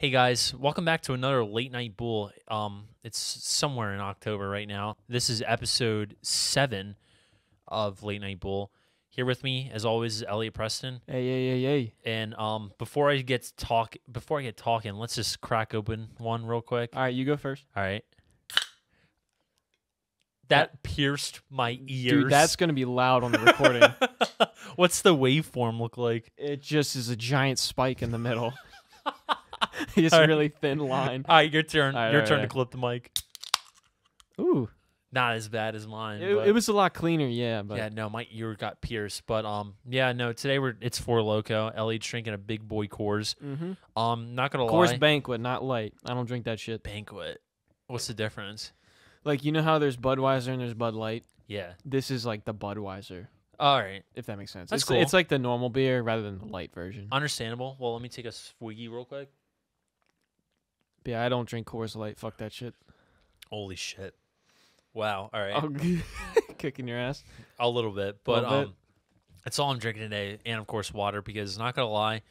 Hey guys, welcome back to another Late Night Bool. It's somewhere in October right now. This is episode 7 of Late Night Bool. Here with me, as always, is Elliott Preston. Hey. And before I get talking, let's just crack open one real quick. All right, you go first. All right. That pierced my ears. Dude, that's going to be loud on the recording. What's the waveform look like? It just is a giant spike in the middle. It's a really thin line. All right, your turn. All right, your all turn right. to clip the mic. Ooh. Not as bad as mine. It was a lot cleaner, yeah. But Yeah, no, my ear got pierced. But yeah, no, today it's Four Loko. Elliott's drinking a big boy Coors. Not gonna lie. Coors Banquet, not light. I don't drink that shit. Banquet. What's the difference? Like, you know how there's Budweiser and there's Bud Light? Yeah. This is like the Budweiser, All right. if that makes sense. That's it's, cool. It's like the normal beer rather than the light version. Understandable. Well, let me take a swiggy real quick. But yeah, I don't drink Coors Light. Fuck that shit. Holy shit. Wow. All right. Oh, kicking your ass. A little bit, but Little bit. that's all I'm drinking today, and of course water, because not gonna lie,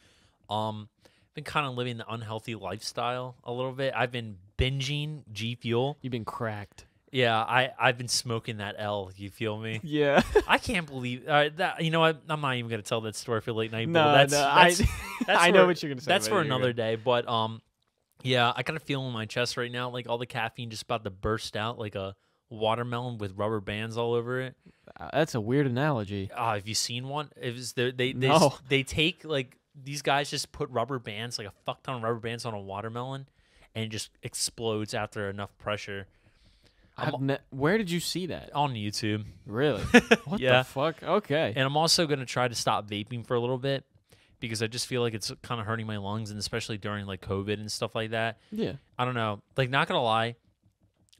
I've been kind of living the unhealthy lifestyle a little bit. I've been binging G Fuel. You've been cracked. Yeah, I've been smoking that L. You feel me? Yeah. I can't believe that. You know what? I'm not even gonna tell that story for Late Night Bool. No, That's I know what you're gonna say. That's but for you're another good. day. But yeah, I kind of feel in my chest right now, like all the caffeine just about to burst out, like a watermelon with rubber bands all over it. That's a weird analogy. Have you seen one? It was No. they take, like, these guys just put rubber bands, like a fuck ton of rubber bands on a watermelon, and it just explodes after enough pressure. Where did you see that? On YouTube. Really? What Yeah. the fuck? Okay. And I'm also going to try to stop vaping for a little bit, because I just feel like it's kind of hurting my lungs, and especially during like COVID and stuff like that. Yeah. I don't know. Like, not going to lie,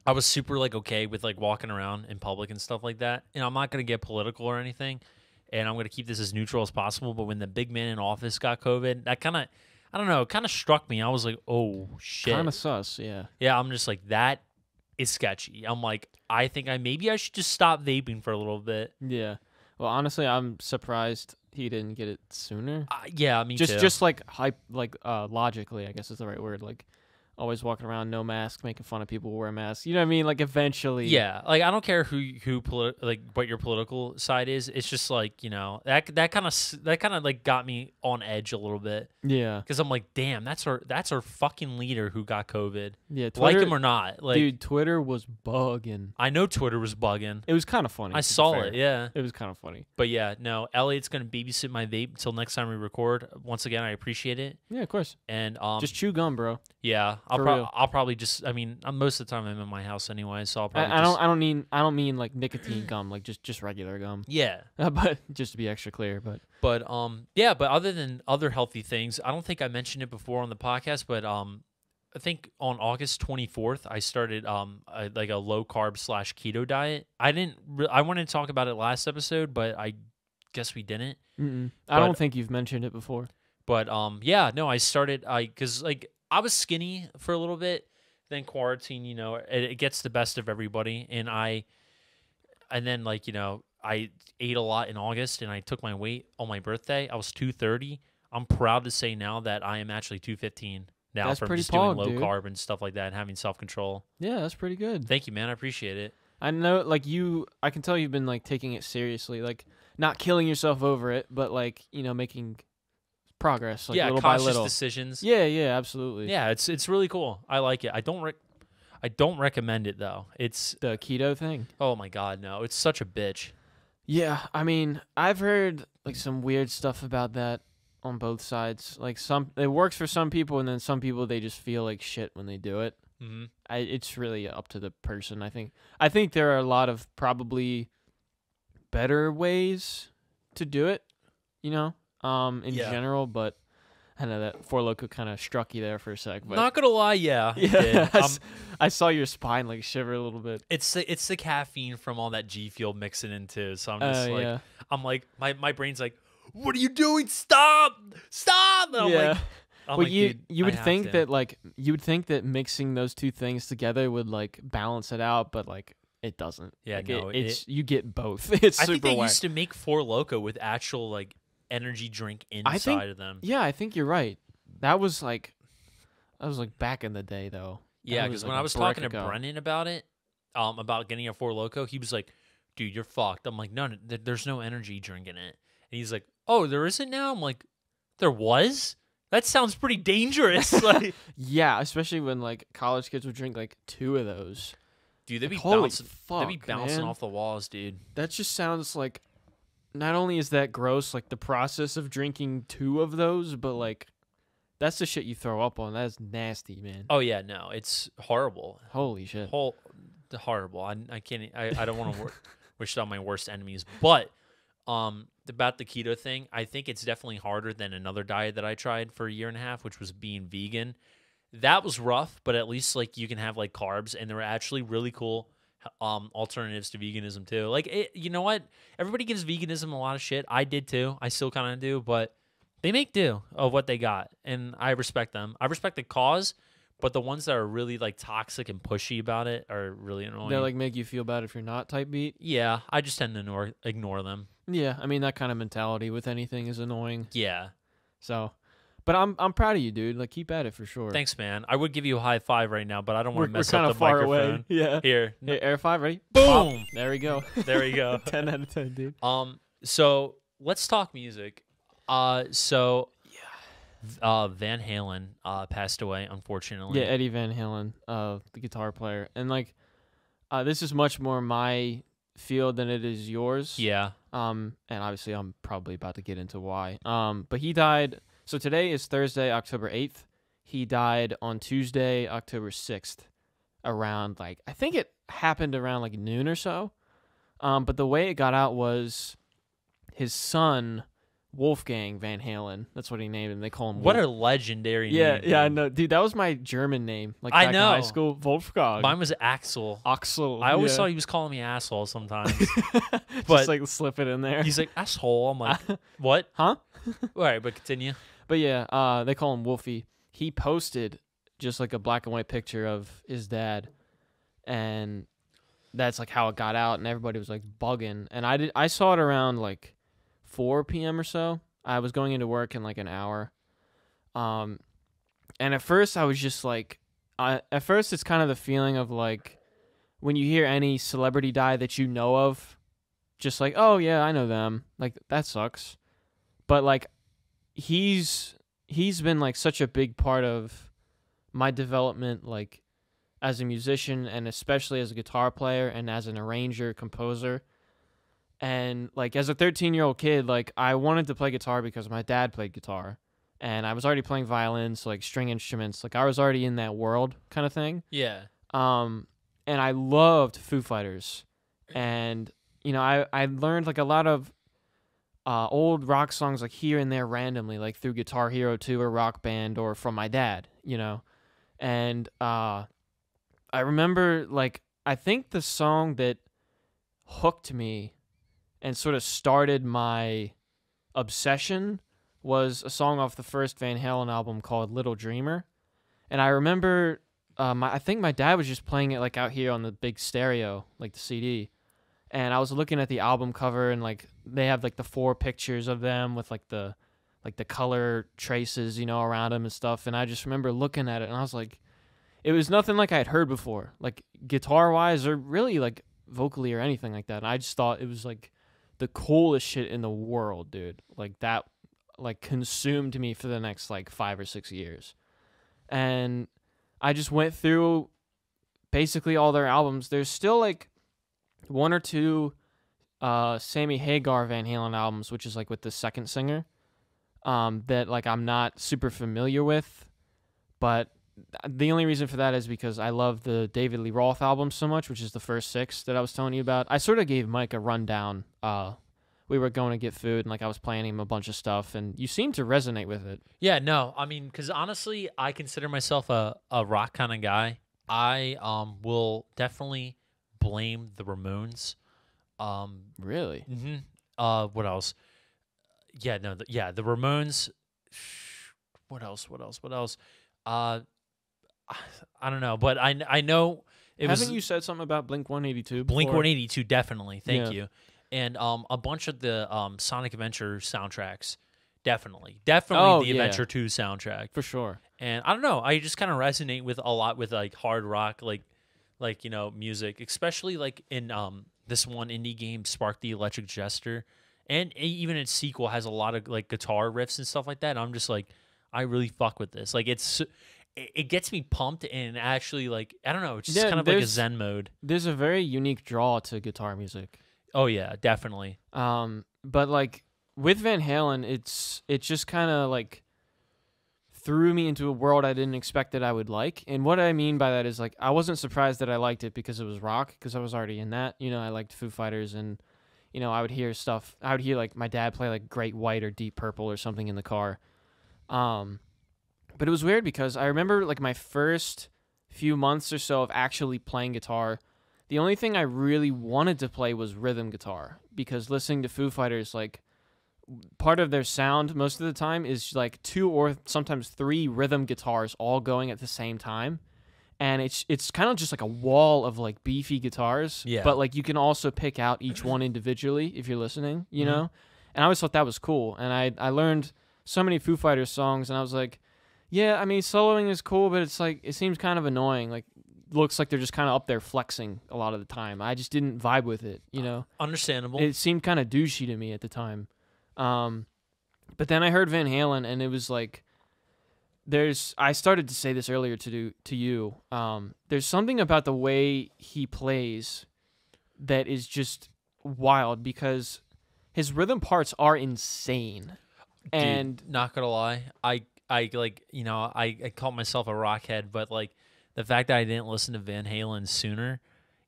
I was super like okay with like walking around in public and stuff like that. And I'm not going to get political or anything, and I'm going to keep this as neutral as possible. But when the big man in office got COVID, that kind of, I don't know, kind of struck me. I was like, oh shit. Kind of sus, yeah. Yeah, I'm just like, that is sketchy. I'm like, I think maybe I should just stop vaping for a little bit. Yeah. Well, honestly, I'm surprised he didn't get it sooner. Yeah, me too. Just like logically, I guess is the right word. Like, always walking around no mask, making fun of people who wear masks. You know what I mean? Like, eventually. Yeah, like I don't care like what your political side is. It's just like, you know, that kind of like got me on edge a little bit, Yeah. because I'm like, damn, that's our fucking leader who got COVID. Yeah. Like him or not, like, dude, Twitter was bugging. I know Twitter was bugging. It was kind of funny. I to be saw fair. it, yeah. It was kind of funny. But yeah, no, Elliott's gonna babysit my vape until next time we record. Once again, I appreciate it, Yeah, of course. and Just chew gum, bro. yeah, for real. I'll probably just, I mean, most of the time I'm in my house anyway, so I'll probably I don't mean like nicotine gum, like just regular gum. yeah. But just to be extra clear, But yeah, but other than other healthy things, I don't think I mentioned it before on the podcast, but I think on August 24th I started like a low carb / keto diet. I wanted to talk about it last episode, but I guess we didn't. I don't think you've mentioned it before. But yeah, no, I started because like I was skinny for a little bit, then quarantine, you know, it gets the best of everybody, and then like, you know, I ate a lot in August, and I took my weight on my birthday. I was 230. I'm proud to say now that I am actually 215 now. That's from pretty just doing pog, low dude. carb and stuff like that, and having self-control. Yeah, that's pretty good. Thank you, man. I appreciate it. I know, like, I can tell you've been, like, taking it seriously. Like, not killing yourself over it, but, like, you know, making progress, like, Yeah, little by cautious little. decisions. Yeah, absolutely. Yeah, it's really cool. I like it. I don't recommend it, though. It's, The keto thing. oh my God, no. It's such a bitch. Yeah, I mean, I've heard, like, some weird stuff about that on both sides. Like, it works for some people, and then some people, they just feel like shit when they do it. Mm-hmm. It's really up to the person, I think. I think there are a lot of probably better ways to do it, you know, in general, but I know that Four Loko kind of struck you there for a sec. But Not gonna lie, yeah. it yeah, did. I saw your spine like shiver a little bit. It's the caffeine from all that G Fuel mixing into. So I'm just like, Yeah. I'm like, my brain's like, what are you doing? Stop! And I'm Yeah. like, I'm Well, like, you dude, you I would have think to. that like you would think that mixing those two things together would like balance it out, but like it doesn't. Yeah, Like, no, it's you get both. It's I super think they whack. used to make Four Loko with actual like energy drink inside of them. Yeah, I think you're right. That was like was like back in the day though. Yeah, because when I was talking to Brennan about it, about getting a Four Loko, he was like, "Dude, you're fucked." I'm like, "No, there's no energy drink in it." And he's like, "Oh, there isn't now." I'm like, "There was." That sounds pretty dangerous. Like, yeah, especially when like college kids would drink like 2 of those. Dude, they'd be bouncing off the walls, dude. That just sounds like. Not only is that gross, like the process of drinking 2 of those, but like. That's the shit you throw up on. That's nasty, man. Oh yeah, no, it's horrible. Holy shit. Horrible. I can't. I don't want to wish it on my worst enemies. But about the keto thing, I think it's definitely harder than another diet that I tried for a year and a half, which was being vegan. That was rough, but at least like you can have like carbs, and there were actually really cool alternatives to veganism too. Like you know what? Everybody gives veganism a lot of shit. I did too. I still kind of do, but. They make do of what they got, and I respect them. I respect the cause, but the ones that are really like toxic and pushy about it are really annoying. They like make you feel bad if you're not type beat. Yeah, I just tend to ignore them. Yeah, I mean that kind of mentality with anything is annoying. Yeah. So, but I'm proud of you, dude. Like keep at it for sure. Thanks, man. I would give you a high five right now, but I don't want to mess we're up kind the of far microphone. Away. Yeah. Here. Hey, air 5, ready? Boom. Pop. There we go. There we go. 10 out of 10, dude. So let's talk music. Van Halen passed away, unfortunately. Yeah, Eddie Van Halen, the guitar player. And like this is much more my field than it is yours. Yeah. And obviously I'm probably about to get into why. But he died, so today is Thursday, October 8th. He died on Tuesday, October 6th, around like I think it happened around like noon or so. But the way it got out was his son Wolfgang Van Halen. That's what he named him. They call him What a legendary name. Yeah, I know. Dude, that was my German name. Like back in high school. Wolfgang. Mine was Axel. Axel. I always thought he was calling me asshole sometimes. But just like slip it in there. He's like, asshole. I'm like, what? Huh? All right, but continue. But yeah, they call him Wolfie. He posted just like a black and white picture of his dad. And that's like how it got out, and everybody was like bugging. And I saw it around like 4 p.m. or so. I was going into work in like an hour. And at first I was just like, at first it's kind of the feeling of like when you hear any celebrity die that you know of, just like, oh yeah, I know them. Like that sucks. But like he's been like such a big part of my development, like as a musician and especially as a guitar player and as an arranger, composer. And, like, as a 13-year-old kid, like, I wanted to play guitar because my dad played guitar. And I was already playing violins, like, string instruments. Like, I was already in that world kind of thing. Yeah. And I loved Foo Fighters. And, you know, I learned, like, a lot of old rock songs, like, here and there randomly, like, through Guitar Hero 2 or Rock Band or from my dad, you know. And I remember, like, I think the song that hooked me and sort of started my obsession was a song off the first Van Halen album called Little Dreamer. And I remember, I think my dad was just playing it like out here on the big stereo, like the CD. And I was looking at the album cover, and like they have like the 4 pictures of them with like the color traces, you know, around them and stuff. And I just remember looking at it, and I was like, it was nothing like I had heard before, like guitar-wise or really like vocally or anything like that. And I just thought it was like the coolest shit in the world, dude. Like that, like consumed me for the next like 5 or 6 years. And I just went through basically all their albums. There's still like 1 or 2 Sammy Hagar Van Halen albums, which is like with the second singer, that like I'm not super familiar with. But the only reason for that is because I love the David Lee Roth album so much, which is the first 6 that I was telling you about. I sort of gave Mike a rundown. We were going to get food, and like I was playing him a bunch of stuff, and you seemed to resonate with it. Yeah, no, I mean, because honestly, I consider myself a rock kind of guy. I will definitely blame the Ramones. Really? Mm-hmm. What else? Yeah, no, the Ramones. What else? I don't know, but I know it was. Haven't you said something about Blink-182? Blink-182, definitely. Thank you. And a bunch of the Sonic Adventure soundtracks Definitely Oh, the yeah. Adventure 2 soundtrack. For sure. And I don't know, I just kind of resonate with a lot with like hard rock, like music, especially like in this one indie game, Spark the Electric Jester, and even its sequel has a lot of like guitar riffs and stuff like that. And I'm just like, I really fuck with this. Like it gets me pumped and actually like I don't know, it's just kind of like a zen mode. There's a very unique draw to guitar music. Oh yeah, definitely. But like with Van Halen, it just kind of like threw me into a world I didn't expect that I would like. And what I mean by that is like I wasn't surprised that I liked it because it was rock, because I was already in that. I liked Foo Fighters, and I would hear stuff. I would hear like my dad play like Great White or Deep Purple or something in the car. But it was weird because I remember like my first few months or so of actually playing guitar, the only thing I really wanted to play was rhythm guitar, because listening to Foo Fighters, like part of their sound most of the time is like 2 or sometimes 3 rhythm guitars all going at the same time. And it's kind of just like a wall of like beefy guitars. Yeah. But like you can also pick out each one individually if you're listening, you know? And I always thought that was cool. And I learned so many Foo Fighters songs, and I was like, yeah, I mean, soloing is cool, but it's like, it seems kind of annoying. Like, looks like they're just kind of up there flexing a lot of the time. I just didn't vibe with it, Understandable. It seemed kind of douchey to me at the time. But then I heard Van Halen, and it was like, I started to say this earlier to you. There's something about the way he plays that is just wild, because his rhythm parts are insane. Dude, and not gonna lie, I like, I call myself a rock head, but like the fact that I didn't listen to Van Halen sooner,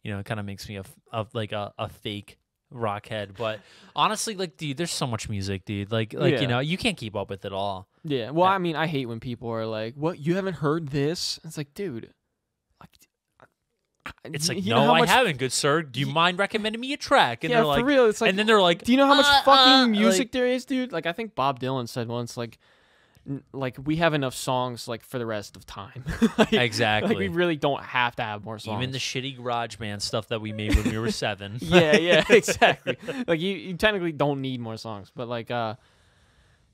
it kind of makes me a fake rock head. But honestly, like, dude, there's so much music, dude. Like Yeah. you can't keep up with it all. Yeah. Well, I mean, I hate when people are like, "What? You haven't heard this?" It's like, dude. It's like, you know no, how I much- haven't, good sir. Do you mind recommending me a track? And Yeah, they're like, for real. It's like, and then they're like, do you know how much fucking music like, there is, dude? Like, I think Bob Dylan said once, like we have enough songs like for the rest of time. Like, exactly. Like, we really don't have to have more songs. Even the shitty garage band stuff that we made when we were 7. yeah, exactly. Like you technically don't need more songs, but like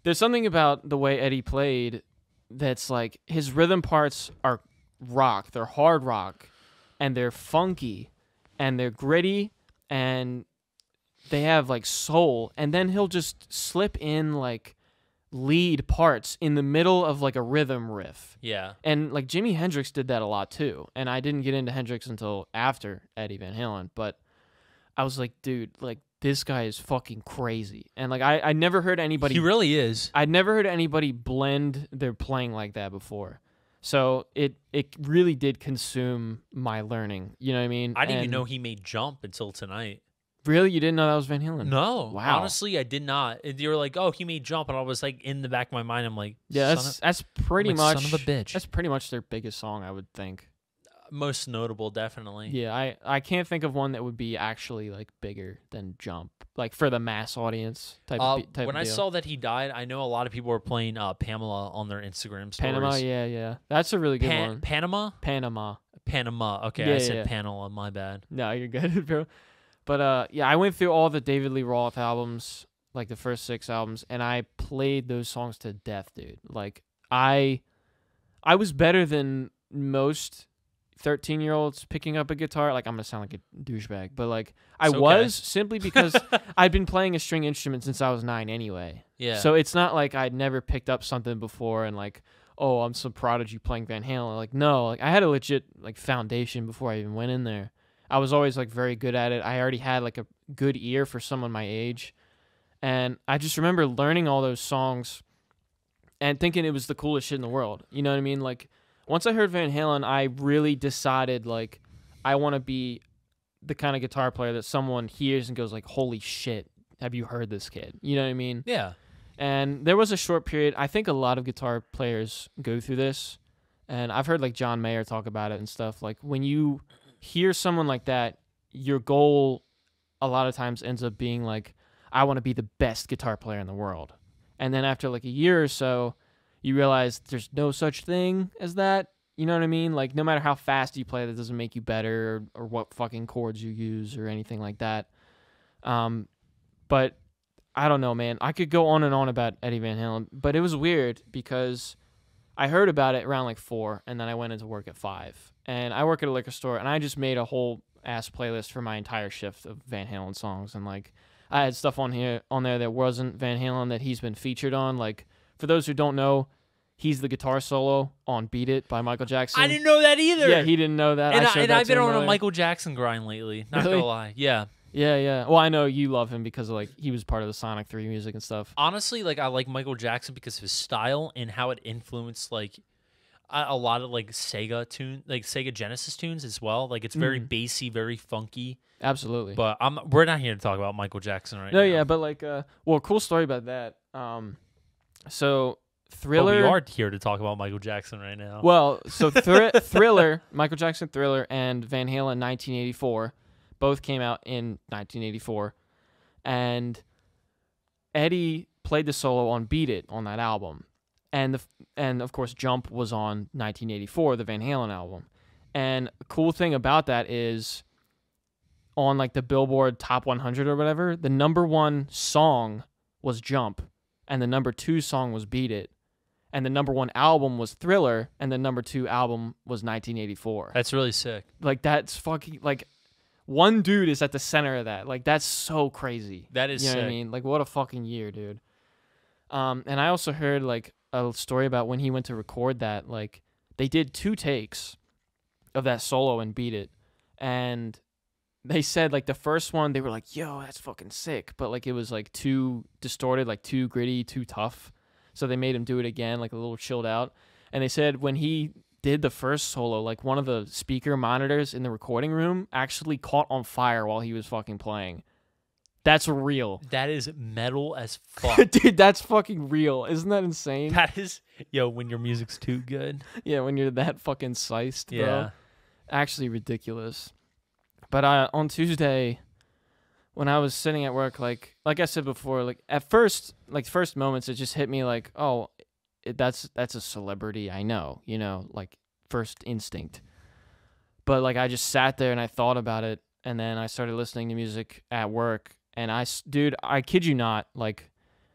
there's something about the way Eddie played that's like his rhythm parts are rock. They're hard rock, and they're funky, and they're gritty, and they have like soul. And then he'll just slip in like lead parts in the middle of like a rhythm riff. Yeah. And like Jimi Hendrix did that a lot too. And I didn't get into Hendrix until after Eddie Van Halen, but I was like, dude, like this guy is fucking crazy. And like I never heard anybody He really is. I'd never heard anybody blend their playing like that before. So it really did consume my learning. You know what I mean? I didn't even know he made Jump until tonight. Really? You didn't know that was Van Halen? No. Wow. Honestly, I did not. You were like, oh, he made Jump. And I was like, in the back of my mind, I'm like, Yeah, that's pretty much son of a bitch. That's pretty much their biggest song, I would think. Most notable, definitely. Yeah, I can't think of one that would be actually like bigger than Jump, like for the mass audience type of When I deal. saw that he died, I know a lot of people were playing Pamela on their Instagram stories. Panama, yeah, that's a really good one. Panama. Okay, Yeah, I said yeah. Panama. My bad. No, you're good, bro. But yeah, I went through all the David Lee Roth albums, like the first 6 albums, and I played those songs to death, dude. Like I was better than most 13-year-olds picking up a guitar. Like, I'm gonna sound like a douchebag, but like I It's okay. was, simply because I'd been playing a string instrument since I was 9 anyway. Yeah. So it's not like I'd never picked up something before and like, oh, I'm some prodigy playing Van Halen. Like, no, like I had a legit like foundation before I even went in there. I was always like very good at it. I already had like a good ear for someone my age. And I just remember learning all those songs and thinking it was the coolest shit in the world. You know what I mean? Like, once I heard Van Halen, I really decided like I want to be the kind of guitar player that someone hears and goes like, holy shit, have you heard this kid? You know what I mean? Yeah. And there was a short period. I think a lot of guitar players go through this. And I've heard like John Mayer talk about it and stuff. Like, when you hear someone like that, your goal a lot of times ends up being like, I want to be the best guitar player in the world. And then after like a year or so, you realize there's no such thing as that. You know what I mean? Like, no matter how fast you play, that doesn't make you better, or what fucking chords you use or anything like that. But I don't know, man. I could go on and on about Eddie Van Halen, but it was weird because I heard about it around like 4, and then I went into work at 5. And I work at a liquor store, and I just made a whole ass playlist for my entire shift of Van Halen songs. And like, I had stuff on there that wasn't Van Halen that he's been featured on. Like, for those who don't know, he's the guitar solo on "Beat It" by Michael Jackson. I didn't know that either. Yeah, he didn't know that. And I've been on a Michael Jackson grind lately. Not Really? gonna lie. Yeah. Yeah. Well, I know you love him because of, like, he was part of the Sonic 3 music and stuff. Honestly, like I like Michael Jackson because of his style and how it influenced like a lot of like Sega Genesis tunes as well. Like it's very bassy, very funky. Absolutely. But we're not here to talk about Michael Jackson right now. No, yeah, but like, cool story about that. So Thriller. But we are here to talk about Michael Jackson right now. Well, so Thriller, Michael Jackson Thriller, and Van Halen 1984, both came out in 1984, and Eddie played the solo on "Beat It" on that album, and of course Jump was on 1984, the Van Halen album. And the cool thing about that is, on like the Billboard Top 100 or whatever, the number 1 song was Jump, and the number 2 song was Beat It, and the number 1 album was Thriller, and the number 2 album was 1984. That's really sick. Like, that's fucking, like, one dude is at the center of that. Like, that's so crazy. That is you know sick. what I mean? Like, what a fucking year, dude. And I also heard, like, a story about when he went to record that, like, they did 2 takes of that solo and Beat It, and they said, like, the first one, they were like, yo, that's fucking sick, but, like, it was, like, too distorted, like, too gritty, too tough, so they made him do it again, like, a little chilled out. And they said when he did the first solo, like, one of the speaker monitors in the recording room actually caught on fire while he was fucking playing. That's real. That is metal as fuck. Dude, that's fucking real. Isn't that insane? That is, when your music's too good. Yeah, when you're that fucking sized, bro. Yeah. Actually ridiculous. But on Tuesday, when I was sitting at work, like I said before, like at first moments, it just hit me like, oh, that's a celebrity I know, like first instinct. But like I just sat there and I thought about it, and then I started listening to music at work, and I kid you not, like,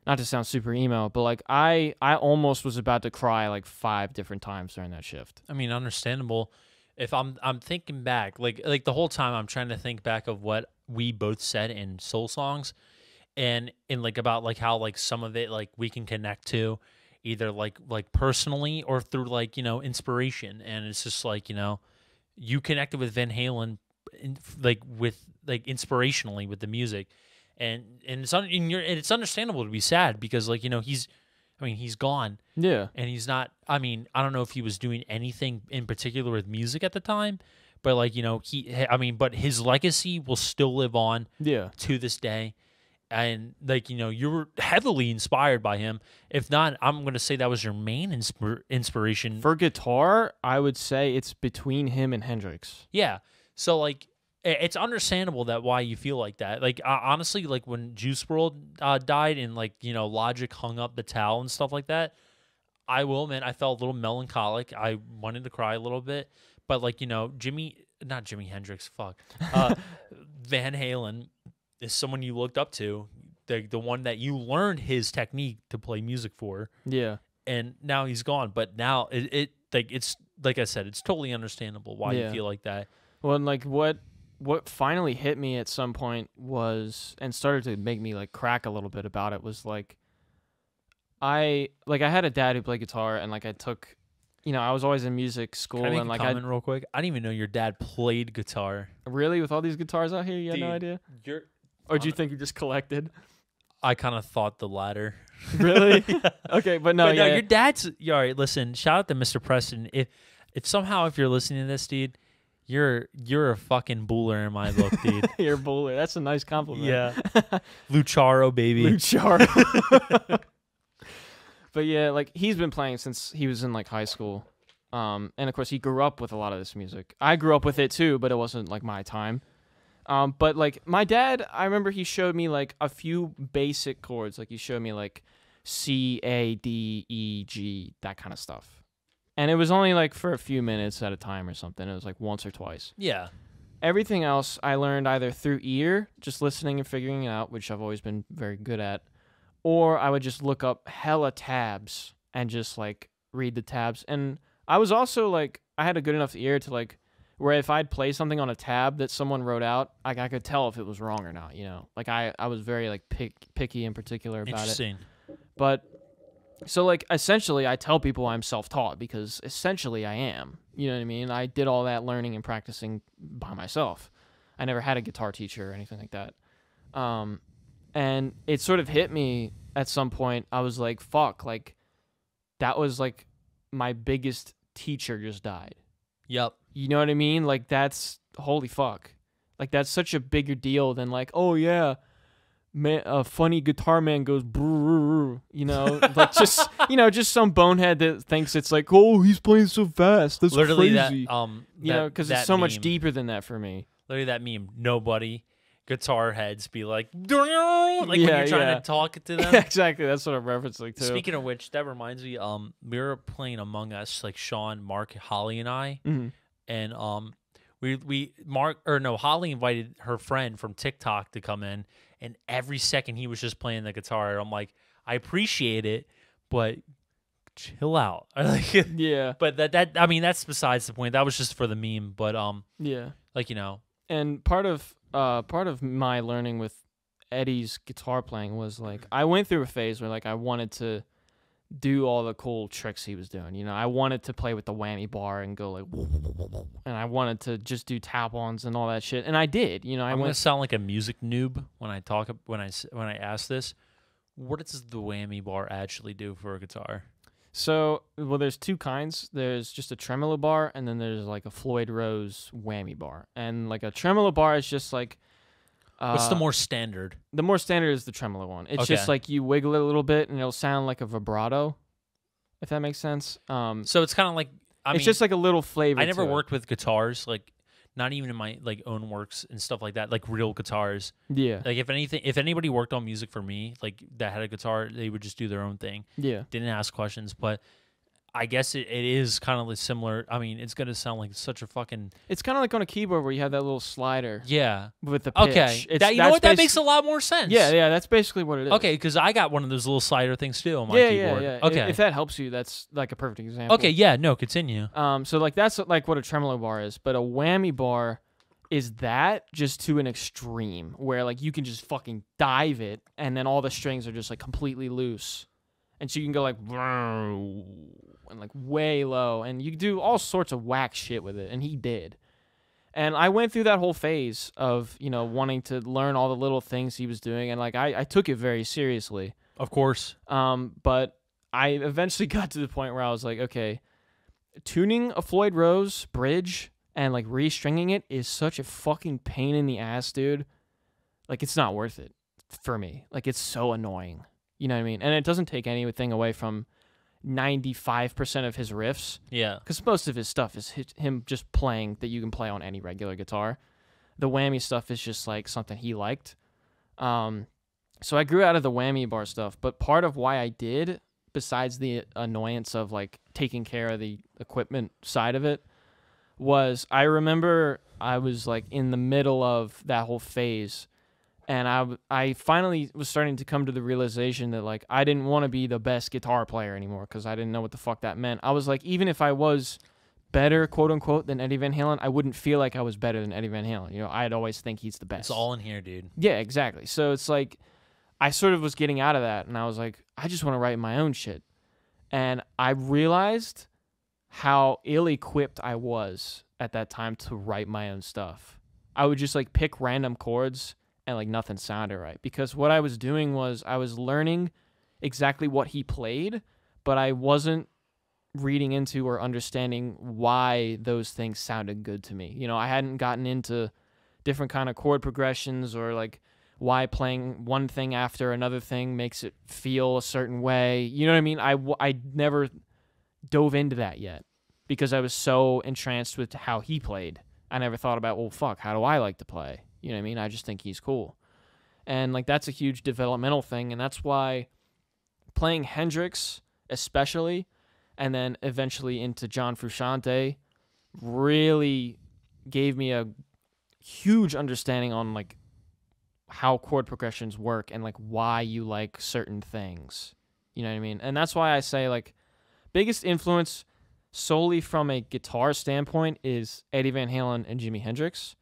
not to sound super emo, but like I almost was about to cry like 5 different times during that shift. I mean, understandable. If I'm thinking back, like the whole time I'm trying to think back of what we both said in soul songs, and in like about like how like some of it like we can connect to either like personally or through like inspiration, and it's just like you connected with Van Halen inspirationally with the music, and it's understandable to be sad because like he's gone. Yeah. And he's not, I don't know if he was doing anything in particular with music at the time, but like, but his legacy will still live on to this day. And like, you were heavily inspired by him. If not, I'm going to say that was your main inspiration. For guitar, I would say it's between him and Hendrix. Yeah. So like, it's understandable that why you feel like that. Like honestly, like when Juice WRLD died and like Logic hung up the towel and stuff like that, I will admit I felt a little melancholic. I wanted to cry a little bit, but like not Jimi Hendrix, Van Halen is someone you looked up to, the one that you learned his technique to play music for. Yeah, and now he's gone. But now it's like I said, it's totally understandable why you feel like that. Well, and like what finally hit me at some point was, and started to make me like crack a little bit about it, was like I had a dad who played guitar, and like I took, I was always in music school. Can I make and like a comment real quick? I didn't even know your dad played guitar. Really, with all these guitars out here, you had no idea? Or do you think you just collected? I kind of thought the latter. Really? Okay, but no, your dad's. All right, listen. Shout out to Mr. Preston. If somehow if you're listening to this, dude, you're a fucking booler in my book, dude. You're a booler. That's a nice compliment. Yeah. Lucharo, baby. Lucharo. But yeah, like he's been playing since he was in like high school. And of course he grew up with a lot of this music. I grew up with it too, but it wasn't like my time. But like my dad, I remember he showed me like a few basic chords. Like he showed me like C, A, D, E, G, that kind of stuff. And it was only like for a few minutes at a time or something. It was like once or twice. Yeah. everything else I learned either through ear, just listening and figuring it out, which I've always been very good at, or I would just look up hella tabs and just like read the tabs. And I was also like, I had a good enough ear to like, where if I'd play something on a tab that someone wrote out, like I could tell if it was wrong or not, you know? Like I was very like picky in particular about Interesting. it. But so like essentially I tell people I'm self-taught because essentially I am. You know what I mean? I did all that learning and practicing by myself. I never had a guitar teacher or anything like that. And it sort of hit me at some point. I was like, fuck, like that was like my biggest teacher just died. Yep. You know what I mean? Like, that's holy fuck. Like, that's such a bigger deal than like, oh yeah, man, a funny guitar man goes, brrr, you know, like just just some bonehead that thinks it's like, oh, he's playing so fast. That's literally crazy. You know, because it's so much deeper than that for me. Literally that meme. Nobody guitar heads be like when you're trying to talk to them. Exactly. That's what I'm referencing to. Speaking of which, that reminds me. We were playing Among Us, like Sean, Mark, Holly, and I. Mm-hmm. And Holly invited her friend from TikTok to come in, and every second he was just playing the guitar. I'm like, I appreciate it, but chill out. Yeah. But that's besides the point. That was just for the meme. But yeah. like, you know. And part of my learning with Eddie's guitar playing was like I went through a phase where like I wanted to do all the cool tricks he was doing. You know, I wanted to play with the whammy bar and go like, and I wanted to just do tap-ons and all that shit. And I did. You know, I'm gonna sound like a music noob when I ask this. What does the whammy bar actually do for a guitar? So, well, there's two kinds. There's just a tremolo bar, and then there's like a Floyd Rose whammy bar. And like a tremolo bar is just like what's the more standard? The more standard is the tremolo one. It's just like you wiggle it a little bit, and it'll sound like a vibrato, if that makes sense. So it's kind of like it's just like a little flavor. I never worked with guitars, like not even in my like own works and stuff like that, like real guitars. Yeah. Like if anybody worked on music for me, like that had a guitar, they would just do their own thing. Yeah. Didn't ask questions, but I guess it is kind of similar. I mean, it's going to sound like such a fucking... It's kind of like on a keyboard where you have that little slider. Yeah. With the pitch. Okay. You know what? That makes a lot more sense. Yeah, that's basically what it is. Okay, because I got one of those little slider things too on my keyboard. Yeah. Okay. If that helps you, that's like a perfect example. Okay, yeah, no, continue. So like that's like what a tremolo bar is, but a whammy bar is that just to an extreme where like you can just fucking dive it and then all the strings are just like completely loose. And so you can go like... and like way low, and you do all sorts of whack shit with it, and he did. And I went through that whole phase of, you know, wanting to learn all the little things he was doing, and like I took it very seriously. Of course. But I eventually got to the point where I was like, okay, tuning a Floyd Rose bridge and like restringing it is such a fucking pain in the ass, dude. Like, it's not worth it for me. Like, it's so annoying. You know what I mean? And it doesn't take anything away from 95% of his riffs. Yeah. Because most of his stuff is him just playing that you can play on any regular guitar. The whammy stuff is just like something he liked. So I grew out of the whammy bar stuff, but part of why I did, besides the annoyance of like taking care of the equipment side of it, was I remember I was like in the middle of that whole phase, and I finally was starting to come to the realization that like I didn't want to be the best guitar player anymore because I didn't know what the fuck that meant. I was like, even if I was better, quote unquote, than Eddie Van Halen, I wouldn't feel like I was better than Eddie Van Halen. You know, I'd always think he's the best. It's all in here, dude. Yeah, exactly. So it's like I sort of was getting out of that, and I was like, I just want to write my own shit. And I realized how ill-equipped I was at that time to write my own stuff. I would just like pick random chords and like nothing sounded right, because what I was doing was I was learning exactly what he played, but I wasn't reading into or understanding why those things sounded good to me. You know, I hadn't gotten into different kind of chord progressions or like why playing one thing after another thing makes it feel a certain way. You know what I mean? I never dove into that yet because I was so entranced with how he played. I never thought about, well, fuck, how do I like to play? You know what I mean? I just think he's cool. And like that's a huge developmental thing, and that's why playing Hendrix especially, and then eventually into John Frusciante, really gave me a huge understanding on like how chord progressions work and like why you like certain things. You know what I mean? And that's why I say like biggest influence solely from a guitar standpoint is Eddie Van Halen and Jimi Hendrix,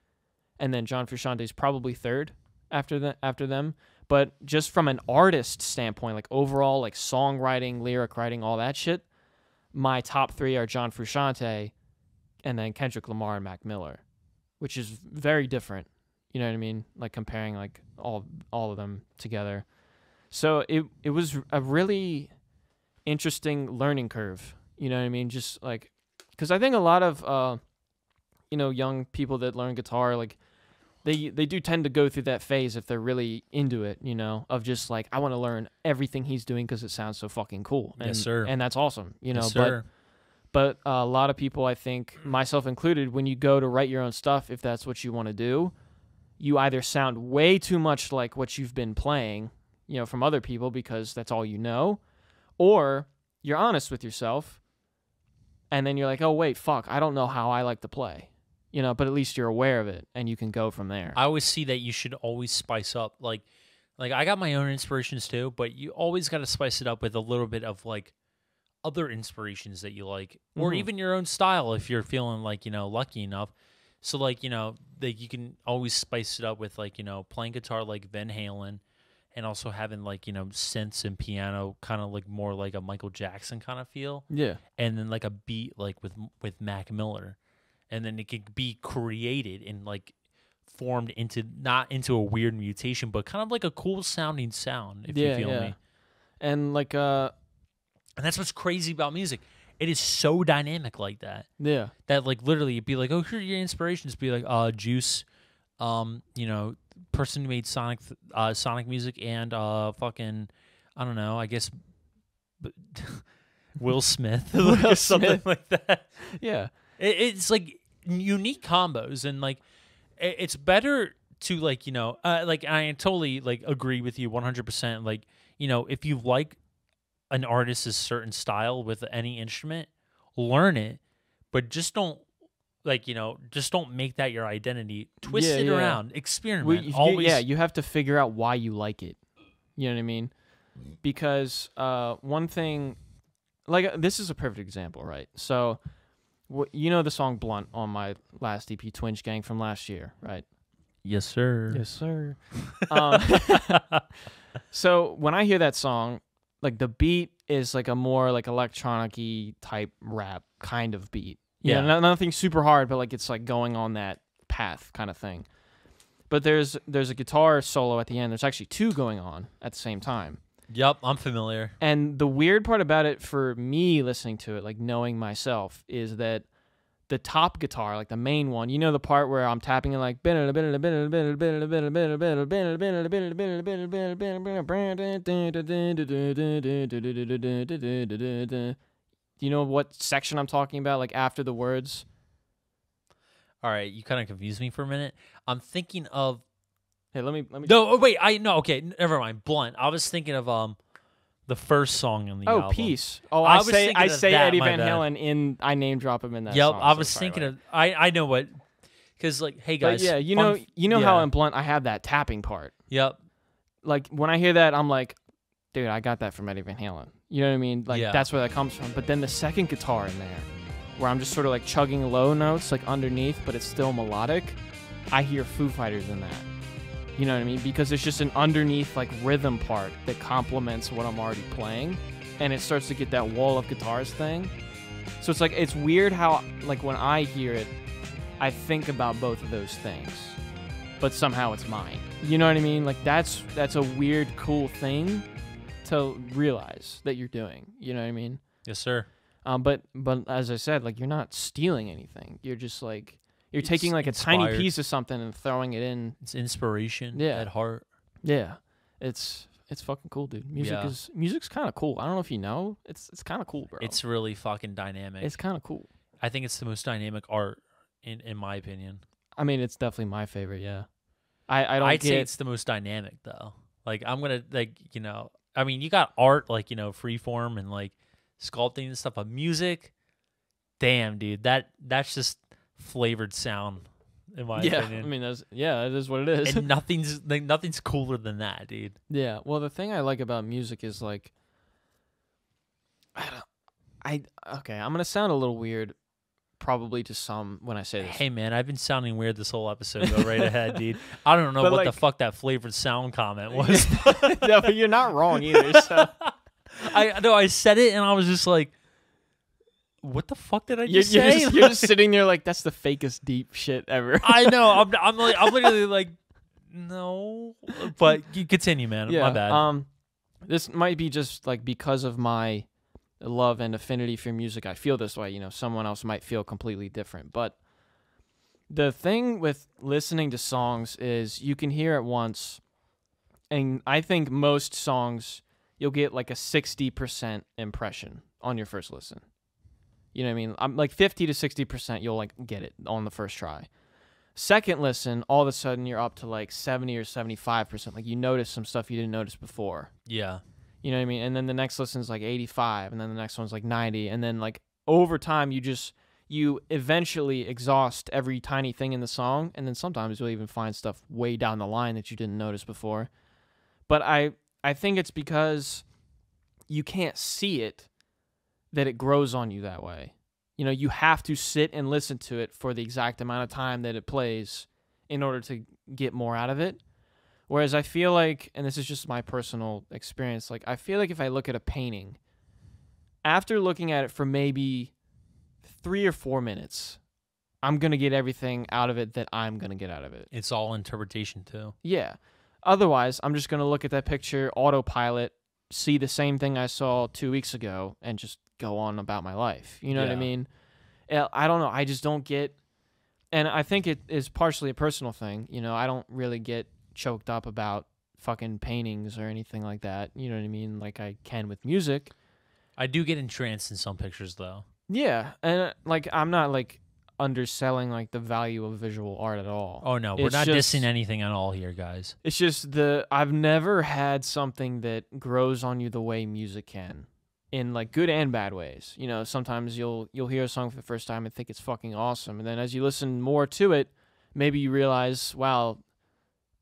and then John Frusciante is probably third after them. But just from an artist standpoint, like overall, like songwriting, lyric writing, all that shit, my top three are John Frusciante, and then Kendrick Lamar and Mac Miller, which is very different. You know what I mean? Like comparing like all of them together. So it was a really interesting learning curve. You know what I mean? Just like, because I think a lot of young people that learn guitar, like they do tend to go through that phase if they're really into it, of just like, I want to learn everything he's doing because it sounds so fucking cool. And, yes, sir. And that's awesome, Yes, sir. But a lot of people, I think, myself included, when you go to write your own stuff, if that's what you want to do, you either sound way too much like what you've been playing, from other people because that's all you know, or you're honest with yourself, and then you're like, oh, wait, fuck, I don't know how I like to play. But at least you're aware of it, and you can go from there. I always see that you should always spice up. Like I got my own inspirations too, but you always got to spice it up with a little bit of like other inspirations that you like, or even your own style if you're feeling like, lucky enough. So like, like you can always spice it up with like, playing guitar like Van Halen, and also having like, synths and piano kind of like more like a Michael Jackson kind of feel. Yeah. And then like a beat like with Mac Miller. And then it could be created and like formed into, not into a weird mutation, but kind of like a cool sounding sound, if you feel me. And like and that's what's crazy about music. It is so dynamic like that. Yeah. That like literally it'd be like, oh, here are your inspirations. Be like Juice, person who made Sonic music, and fucking, I don't know, I guess Will Smith. Or something like that. Yeah. It's like unique combos, and like it's better to like like I totally like agree with you 100%. Like if you like an artist's certain style with any instrument, learn it, but just don't like just don't make that your identity. Twist it around, experiment. You have to figure out why you like it. You know what I mean? Because one thing, like this is a perfect example, right? So. The song Blunt on my last EP, Twinge Gang, from last year, right? Yes, sir. Yes, sir. So when I hear that song, like the beat is like a more like electronic-y type rap kind of beat. Yeah. Nothing super hard, but like it's like going on that path kind of thing. But there's a guitar solo at the end. There's actually two going on at the same time. Yep, I'm familiar. And the weird part about it for me listening to it, like knowing myself, is that the top guitar, like the main one, the part where I'm tapping and like, do you know what section I'm talking about? Like after the words? All right, you kind of confused me for a minute. I'm thinking of. Hey, let me. No, oh, wait. Okay, never mind. Blunt. I was thinking of the first song on the album. Peace. Oh, I say Eddie Van Halen in. I name drop him in that. Song. I was thinking of. I know what. Because like, hey guys. But yeah, how in Blunt I have that tapping part. Yep. Like when I hear that, I'm like, dude, I got that from Eddie Van Halen. You know what I mean? Like that's where that comes from. But then the second guitar in there, where I'm just sort of like chugging low notes like underneath, but it's still melodic. I hear Foo Fighters in that. You know what I mean? Because it's just an underneath like rhythm part that complements what I'm already playing, and it starts to get that wall of guitars thing. So it's like, it's weird how like when I hear it, I think about both of those things, but somehow it's mine. You know what I mean? Like that's a weird, cool thing to realize that you're doing. You know what I mean? Yes, sir. But as I said, like you're not stealing anything. You're just like. You're taking like inspired. A tiny piece of something and throwing it in. It's inspiration at heart. Yeah. It's fucking cool, dude. Music's kind of cool. I don't know if you know. It's kind of cool, bro. It's really fucking dynamic. It's kind of cool. I think it's the most dynamic art in my opinion. I mean, it's definitely my favorite, yeah. I'd say it's the most dynamic though. Like I'm going to like, I mean, you got art like, freeform and like sculpting and stuff, but music, damn, dude, that's just flavored sound in my Yeah, opinion. I mean, it is what it is. And nothing's cooler than that, dude. Yeah, well, the thing I like about music is like, okay, I'm gonna sound a little weird, probably to some when I say this. Hey man, I've been sounding weird this whole episode. Go right ahead, dude. I don't know But, what the like- fuck that flavored sound comment was. No, but you're not wrong either. So I said it and I was just like, what the fuck did I you're, just say? you're just sitting there like that's the fakest deep shit ever. I know. I'm literally like, no. But you continue, man. Yeah. My bad. This might be just like because of my love and affinity for music, I feel this way. You know, someone else might feel completely different. But the thing with listening to songs is you can hear it once, and I think most songs you'll get like a 60% impression on your first listen. You know what I mean? I'm like 50 to 60% you'll like get it on the first try. Second listen, all of a sudden you're up to like 70 or 75%. Like you notice some stuff you didn't notice before. Yeah. You know what I mean? And then the next listen's like 85, and then the next one's like 90, and then like over time you eventually exhaust every tiny thing in the song, and then sometimes you'll even find stuff way down the line that you didn't notice before. But I think it's because you can't see it that it grows on you that way. You know, you have to sit and listen to it for the exact amount of time that it plays in order to get more out of it. Whereas I feel like, and this is just my personal experience, like I feel like if I look at a painting, after looking at it for maybe 3 or 4 minutes, I'm going to get everything out of it that I'm going to get out of it. It's all interpretation too. Yeah. Otherwise, I'm just going to look at that picture, autopilot, see the same thing I saw 2 weeks ago, and just go on about my life. You know what I Yeah. mean? I don't know. I just don't get, and I think it is partially a personal thing. You know, I don't really get choked up about fucking paintings or anything like that. You know what I mean? Like I can with music. I do get entranced in some pictures though. Yeah. And like, I'm not like underselling like the value of visual art at all. Oh no, we're It's not just- dissing anything at all here, guys. It's just I've never had something that grows on you the way music can, in like good and bad ways. You know, sometimes you'll hear a song for the first time and think it's fucking awesome, and then as you listen more to it, maybe you realize, wow,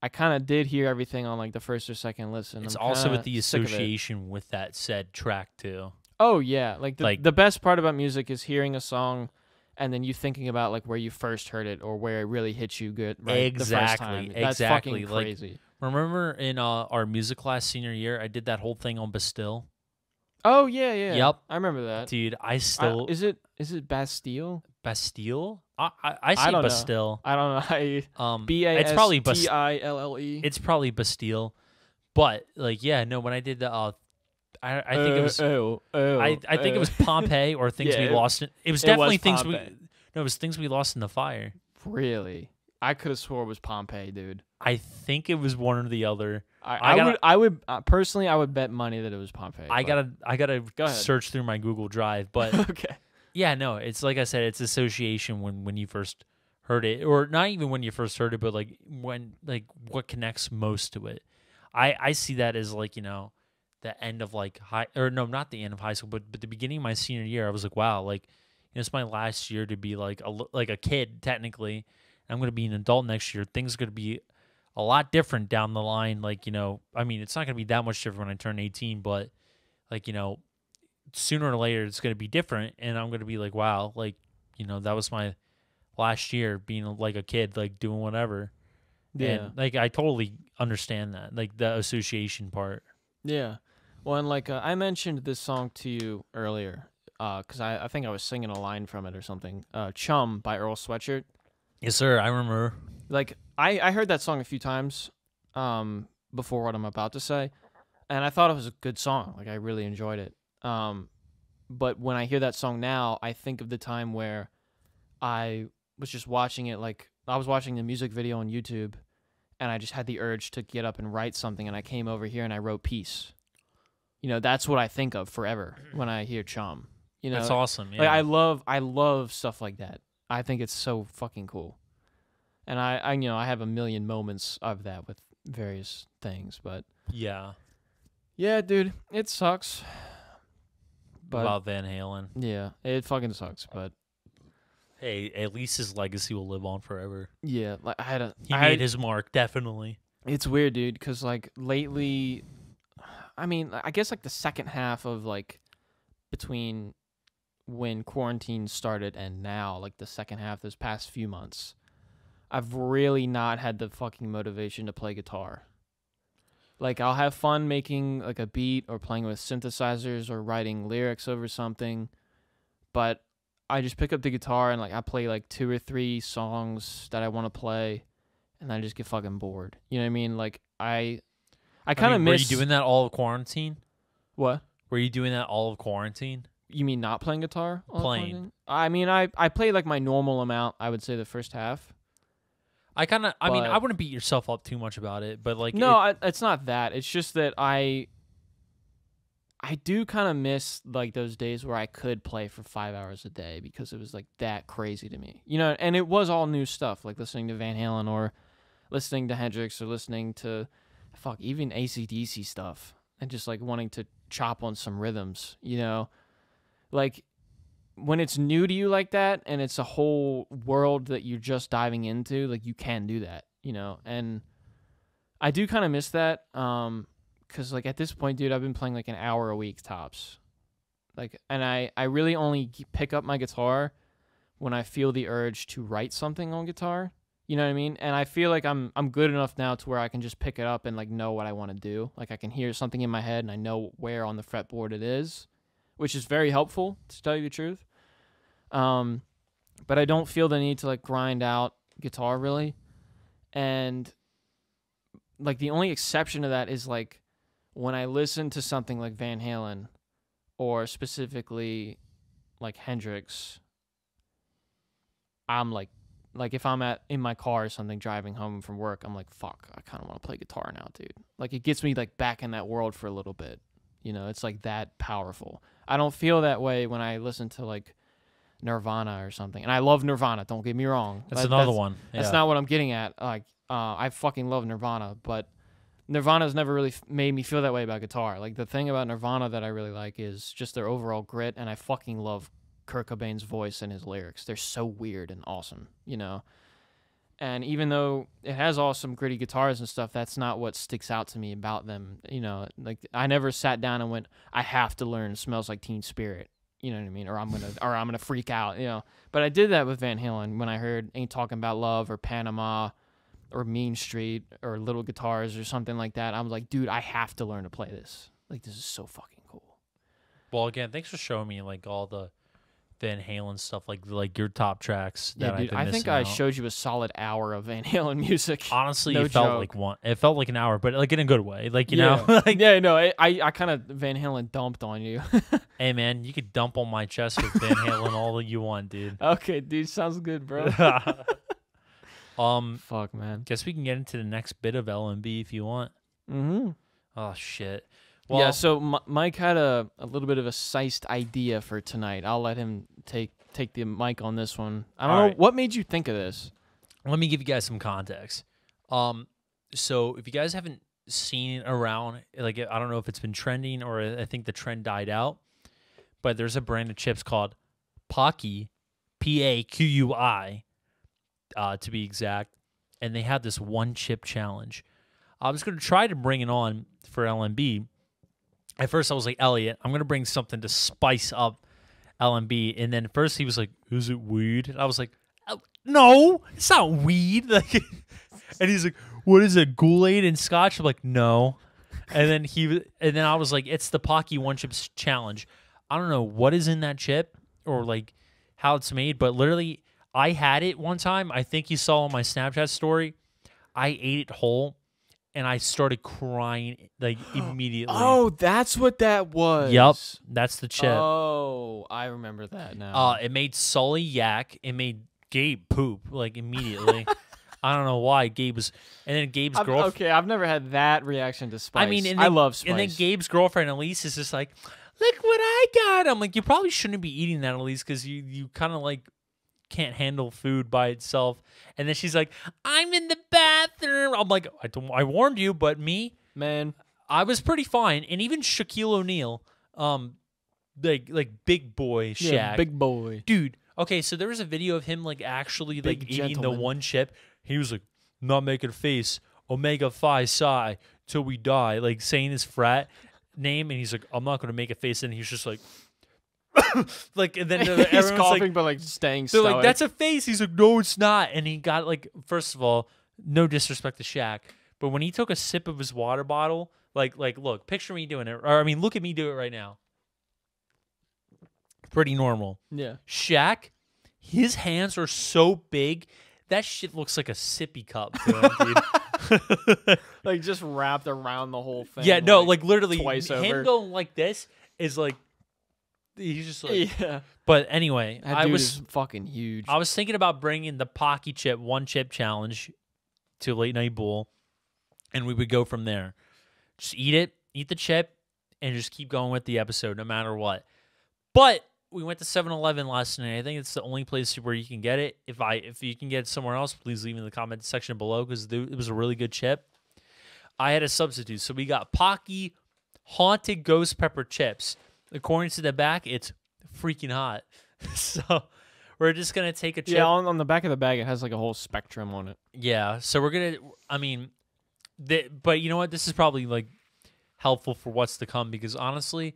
I kind of did hear everything on like the first or second listen. It's I'm also with kinda the sick of it. association with that said track too. Oh yeah, like Like- the best part about music is hearing a song and then you thinking about like where you first heard it or where it really hit you good right the first time. That's Exactly. fucking Like, crazy. Remember in our music class senior year, I did that whole thing on Bastille? Oh yeah, yeah. Yep. I remember that. Dude, I still Is it Bastille? Bastille? I say don't know. Bastille. I don't know. It's probably Bastille. It's probably Bastille. But like yeah, no, when I did the I think it was I think it was Pompeii or things we Yeah, lost in it was it definitely was things Pompeii. it was things we lost in the fire. Really. I could have swore it was Pompeii, dude. I think it was one or the other. I would personally I would bet money that it was Pompeii. I but- gotta Go ahead. search through my Google Drive, but okay. yeah, no, it's like I said, it's association when you first heard it, or not even when you first heard it, but like when like what connects most to it. I see that as like, you know, the end of like high, or no, not the end of high school, but the beginning of my senior year. I was like, wow, like you know, it's my last year to be like a kid technically. I'm gonna be an adult next year. Things are gonna be a lot different down the line. Like, you know, I mean, it's not gonna be that much different when I turn 18, but like, you know, sooner or later it's going to be different, and I'm going to be like, wow, like, you know, that was my last year being like a kid, like doing whatever. Yeah. And like I totally understand that, like the association part. Yeah. Well, and like I mentioned this song to you earlier because I think I was singing a line from it or something. Chum by Earl Sweatshirt. Yes, sir. I remember. Like I heard that song a few times before what I'm about to say, and I thought it was a good song. Like I really enjoyed it. But when I hear that song now, I think of the time where I was just watching it. Like I was watching the music video on YouTube, and I just had the urge to get up and write something, and I came over here and I wrote Peace. You know, that's what I think of forever when I hear Chum. You know, That's awesome. Yeah. like I love stuff like that. I think it's so fucking cool. And I you know, I have a million moments of that with various things, but yeah. yeah, dude, it sucks. But About Van Halen. yeah, it fucking sucks, but Hey, at least his legacy will live on forever. Yeah, like He made his mark, definitely. It's weird, dude, because like lately, I mean, I guess like the second half of like between when quarantine started and now, like the second half, those past few months, I've really not had the fucking motivation to play guitar. Like, I'll have fun making like a beat or playing with synthesizers or writing lyrics over something, but I just pick up the guitar and like I play like 2 or 3 songs that I want to play, and I just get fucking bored. You know what I mean? Like I kind of miss. Were you doing that all of quarantine? What? Were you doing that all of quarantine? You mean not playing guitar? Playing. I mean, I play like my normal amount, I would say, the first half. I mean, I wouldn't beat yourself up too much about it, but like... No, it's not that. It's just that I do kind of miss like those days where I could play for 5 hours a day because it was like that crazy to me. You know, and it was all new stuff, like listening to Van Halen or listening to Hendrix or listening to, even AC/DC stuff and just like wanting to chop on some rhythms, you know? Like, when it's new to you like that and it's a whole world that you're just diving into, like, you can do that, you know? And I do kind of miss that, because, like, at this point, dude, I've been playing, like, an hour a week tops. Like, and I really only pick up my guitar when I feel the urge to write something on guitar. You know what I mean? And I feel like I'm good enough now to where I can just pick it up and, like, know what I want to do. Like, I can hear something in my head and I know where on the fretboard it is, which is very helpful, to tell you the truth. But I don't feel the need to, like, grind out guitar, really. And, like, the only exception to that is, like, when I listen to something like Van Halen or specifically, like, Hendrix, I'm, like if I'm in my car or something driving home from work, I'm like, fuck, I kind of want to play guitar now, dude. Like, it gets me, like, back in that world for a little bit. You know, it's, like, that powerful. I don't feel that way when I listen to, like, Nirvana or something. And I love Nirvana, don't get me wrong. That's another one. Yeah. That's not what I'm getting at. Like, I fucking love Nirvana, but Nirvana's never really made me feel that way about guitar. Like, the thing about Nirvana that I really like is just their overall grit, and I fucking love Kurt Cobain's voice and his lyrics. They're so weird and awesome, you know? And even though it has awesome gritty guitars and stuff, that's not what sticks out to me about them. You know, like, I never sat down and went, I have to learn Smells Like Teen Spirit. You know what I mean? Or I'm gonna freak out, you know. But I did that with Van Halen when I heard Ain't Talking About Love or Panama or Mean Street or Little Guitars or something like that. I was like, dude, I have to learn to play this. Like, this is so fucking cool. Well, again, thanks for showing me, like, all the Van Halen stuff, like your top tracks. Yeah, dude, I think I showed you a solid hour of Van Halen music. Honestly, no it felt joke. like one. It felt like an hour, but like in a good way. Like, you know, like, yeah, no, I kind of Van Halen dumped on you. Hey, man, you could dump on my chest with Van Halen all you want, dude. Okay, dude, sounds good, bro. Fuck, man. Guess we can get into the next bit of LMB if you want. Mm-hmm. Oh shit. Well, yeah, so Mike had a little bit of a sized idea for tonight. I'll let him take the mic on this one. I don't know. Right. What made you think of this? Let me give you guys some context. So if you guys haven't seen it around, like, I don't know if it's been trending or I think the trend died out, but there's a brand of chips called Paqui, P-A-Q-U-I, to be exact, and they have this one chip challenge. I was going to try to bring it on for LMB. At first, I was like, Elliott, I'm going to bring something to spice up LMB. And then first he was like, is it weed? And I was like, oh, no, it's not weed. Like, and he's like, what is it, Ghoulin and Scotch? I'm like, no. And then I was like, it's the Paqui One Chips Challenge. I don't know what is in that chip or like how it's made, but literally I had it one time. I think you saw on my Snapchat story. I ate it whole. And I started crying, like, immediately. Oh, that's what that was. Yep, that's the chip. Oh, I remember that now. It made Sully yak. It made Gabe poop, like, immediately. I don't know why. Gabe was... And then Gabe's girlfriend... Okay, I've never had that reaction to Spice. I mean, I love Spice. And then Gabe's girlfriend, Elise, is just like, look what I got. I'm like, you probably shouldn't be eating that, Elise, because you kind of, like, can't handle food by itself. And then she's like, I'm in the bathroom. I'm like, I warned you, but me, man, I was pretty fine. And even Shaquille O'Neal, like big boy Shaq, yeah, big boy, dude, Okay, so there was a video of him like actually Big like eating the gentleman. one chip. He was like, not making a face, Omega Phi Psi till we die, like saying his frat name, and he's like, I'm not gonna make a face, and he's just like, like, and then He's everyone's coughing, like, but like staying they're stoic. like, that's a face. He's like, no, it's not, and he got like, first of all, no disrespect to Shaq, but when he took a sip of his water bottle, like, look, picture me doing it, or I mean, look at me do it right now. Pretty normal. Yeah. Shaq, his hands are so big that shit looks like a sippy cup to him, dude. Like just wrapped around the whole thing. Yeah, no, like literally, twice him over. going like this is like he's just like. Yeah. But anyway, That dude is fucking huge. I was thinking about bringing the Pocky Chip one chip challenge to Late Night Bool, and we would go from there. Just eat the chip, and just keep going with the episode no matter what. But we went to 7-Eleven last night. I think it's the only place where you can get it. If you can get it somewhere else, please leave in the comment section below because it was a really good chip. I had a substitute, so we got Pocky Haunted Ghost Pepper Chips. According to the back, it's freaking hot. So we're just gonna take a chip. Yeah, on the back of the bag, it has like a whole spectrum on it. Yeah, so we're gonna. I mean, but you know what? This is probably like helpful for what's to come because honestly,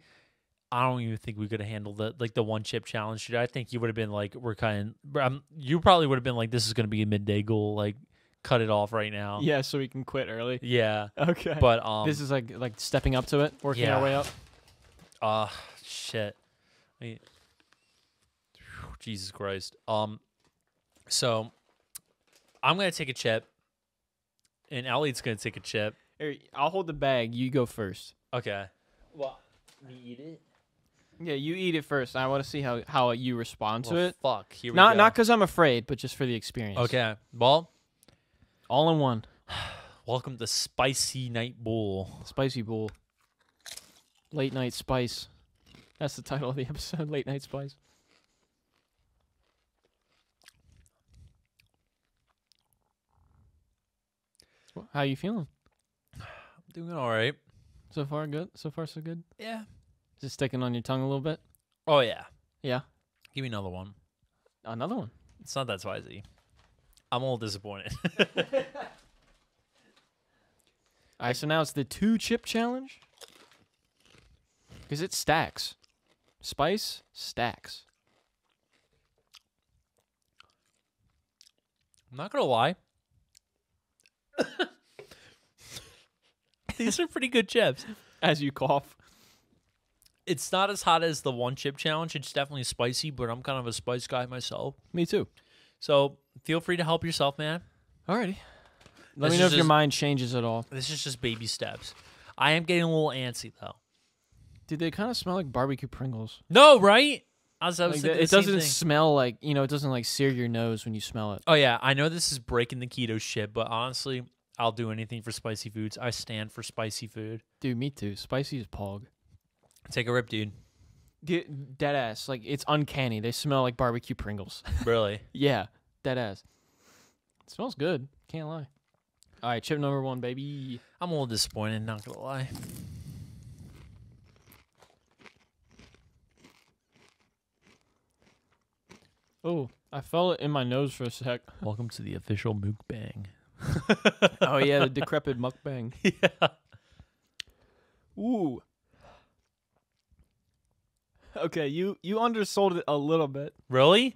I don't even think we could have handled the one chip challenge. Dude. I think you would have been like, you probably would have been like, this is gonna be a midday goal. Like, cut it off right now. Yeah, so we can quit early. Yeah. Okay. But this is like stepping up to it, working our way up. Shit. Jesus Christ. So I'm gonna take a chip, and Elliott's gonna take a chip. Here, I'll hold the bag. You go first. Okay. Well, me eat it. Yeah, you eat it first. I want to see how you respond to it. Fuck. Here we Not go. not because I'm afraid, but just for the experience. Okay. Well, all in one. welcome to Spicy Night Bool. Spicy Bool. Late Night Spice. That's the title of the episode. Late Night Spice. How you feeling? I'm doing all right. So far, good? So far, so good? Yeah. Is it sticking on your tongue a little bit? Oh yeah. Yeah. Give me another one. Another one. It's not that spicy. I'm a little disappointed. All right, so now it's the 2-chip challenge. Because it stacks. Spice stacks. I'm not gonna lie. These are pretty good chips. As you cough. It's not as hot as the one chip challenge. It's definitely spicy, but I'm kind of a spice guy myself. Me too. So feel free to help yourself, man. Alrighty. Let This me know is if your just- mind changes at all. This is just baby steps. I am getting a little antsy though. Dude, they kind of smell like barbecue Pringles. No, right? I was Like, thinking the it same doesn't thing. smell like, it doesn't like sear your nose when you smell it. Oh yeah, I know this is breaking the keto shit, but honestly, I'll do anything for spicy foods. I stand for spicy food. Dude, me too. Spicy is pog. Take a rip, dude. Dude, dead ass. Like, it's uncanny. They smell like barbecue Pringles. Really? Yeah, dead ass. It smells good. Can't lie. All right, chip number 1, baby. I'm a little disappointed, not gonna lie. Oh, I felt it in my nose for a sec. Welcome to the official mukbang. Oh, yeah, the decrepit mukbang. Yeah. Ooh. Okay, you undersold it a little bit. Really?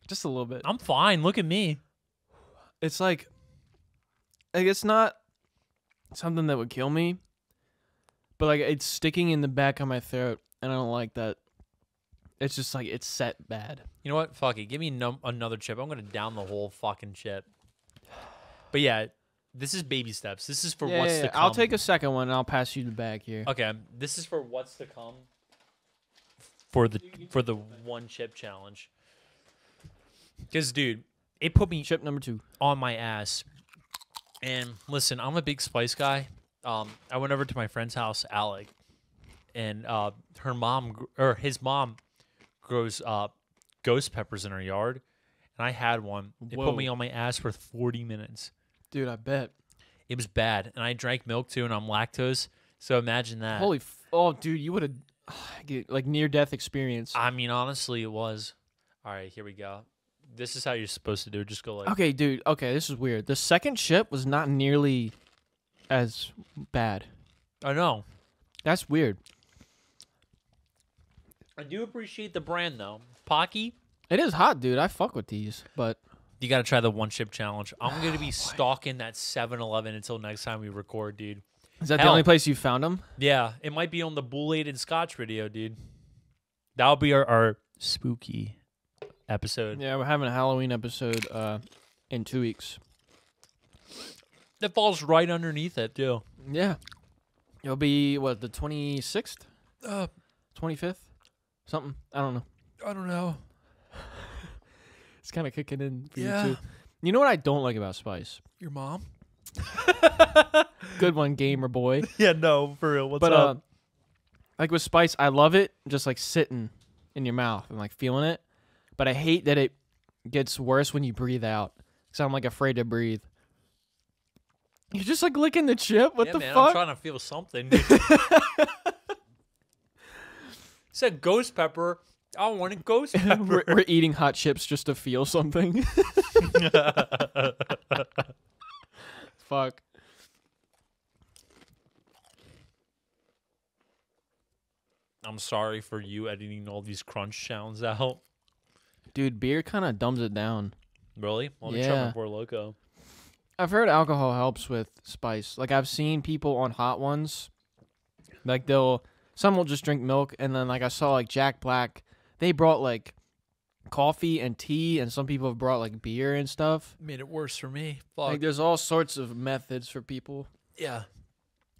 Just a little bit. I'm fine. Look at me. It's like it's not something that would kill me, but like it's sticking in the back of my throat, and I don't like that. It's just like it's set bad. You know what? Fuck it. Give me another chip. I'm gonna down the whole fucking chip. But yeah, this is baby steps. This is for what's to come. I'll take a second one, and I'll pass you the bag here. Okay, this is for what's to come. For the one chip challenge. Because dude, it put me Chip number 2. on my ass. And listen, I'm a big spice guy. I went over to my friend's house, Alec, and his mom grows ghost peppers in her yard, and I had one. It Whoa. put me on my ass for 40 minutes. Dude, I bet. It was bad, and I drank milk too, and I'm lactose. So imagine that. Oh, dude, you would have like near death experience. I mean, honestly, it was. All right, here we go. This is how you're supposed to do it. Just go like. Okay, dude. Okay, this is weird. The second chip was not nearly as bad. I know. That's weird. I do appreciate the brand though. Pocky. It is hot, dude. I fuck with these, but You got to try the one chip challenge. I'm going to be stalking that 7-Eleven until next time we record, dude. is that the only place you found them? Yeah, it might be on the Bool and Scotch video, dude. That'll be our spooky episode. Yeah, we're having a Halloween episode in 2 weeks. That falls right underneath it, too. Yeah. It'll be, what, the 26th? 25th? Something. I don't know. I don't know. It's kind of kicking in for Yeah. you, too. You know what I don't like about spice? Your mom? Good one, gamer boy. Yeah, no, for real. What's But, up? like with spice, I love it just like sitting in your mouth and like feeling it. But I hate that it gets worse when you breathe out. Because I'm like afraid to breathe. You're just like licking the chip? What yeah, the man, fuck? I'm trying to feel something, dude. Said ghost pepper. I want a ghost pepper. we're eating hot chips just to feel something. Fuck. I'm sorry for you editing all these crunch sounds out. Dude, beer kind of dumbs it down. Really? Let me try Yeah. my Four Loko. I've heard alcohol helps with spice. Like I've seen people on hot ones, like some will just drink milk, and then like I saw like Jack Black, they brought like coffee and tea, and some people have brought like beer and stuff. Made it worse for me. Fuck. Like there's all sorts of methods for people. Yeah.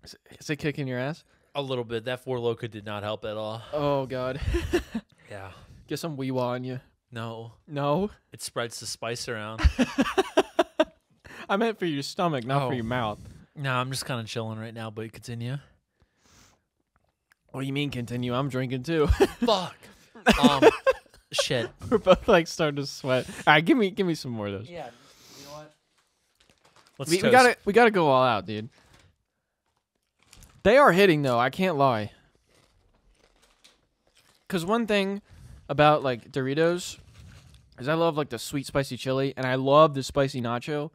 Is it kicking your ass? A little bit. That Four Loko did not help at all. Oh god. Yeah. Get some wee wah on you. No. No, It spreads the spice around. I meant for your stomach, not for Oh. your mouth. No, I'm just kind of chilling right now, but continue. What do you mean continue? I'm drinking too. Fuck. Shit. We're both like starting to sweat. All right, give me some more of those. Yeah. You know what? Let's We toast. gotta go all out, dude. They are hitting though. I can't lie. Cause one thing about like Doritos is I love like the sweet spicy chili, and I love the spicy nacho.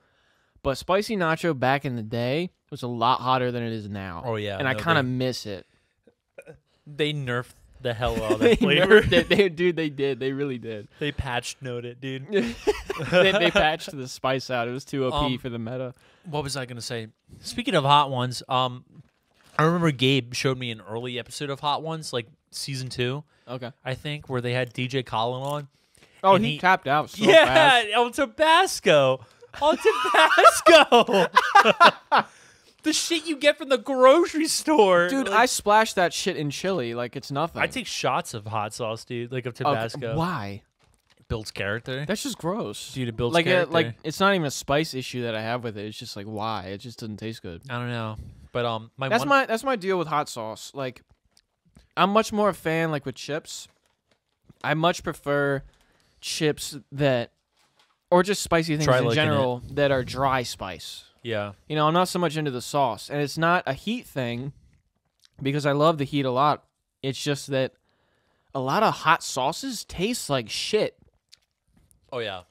But spicy nacho back in the day was a lot hotter than it is now. Oh, yeah. and I No, kind of miss it. They nerfed the hell out of They that flavor. nerfed it. Dude, they did. They really did. They patched note it, dude. they patched the spice out. It was too OP for the meta. What was I gonna say? Speaking of hot ones, I remember Gabe showed me an early episode of Hot Ones, like season 2, Okay. I think, where they had DJ Colin on. Oh, And he tapped out so yeah, fast. on Tabasco. On Tabasco. The shit you get from the grocery store. Dude, Like, I splashed that shit in chili like it's nothing. I take shots of hot sauce, dude, like of Okay, Tabasco. why? Builds character. That's just gross. Dude, it builds like character. like it's not even a spice issue that I have with it. It's just like why? It just doesn't taste good. I don't know. But That's my deal with hot sauce. Like I'm much more a fan like with chips. I much prefer chips that or just spicy things Try in liking general that are dry spice. yeah. You know, I'm not so much into the sauce. And it's not a heat thing because I love the heat a lot. It's just that a lot of hot sauces taste like shit. Oh yeah.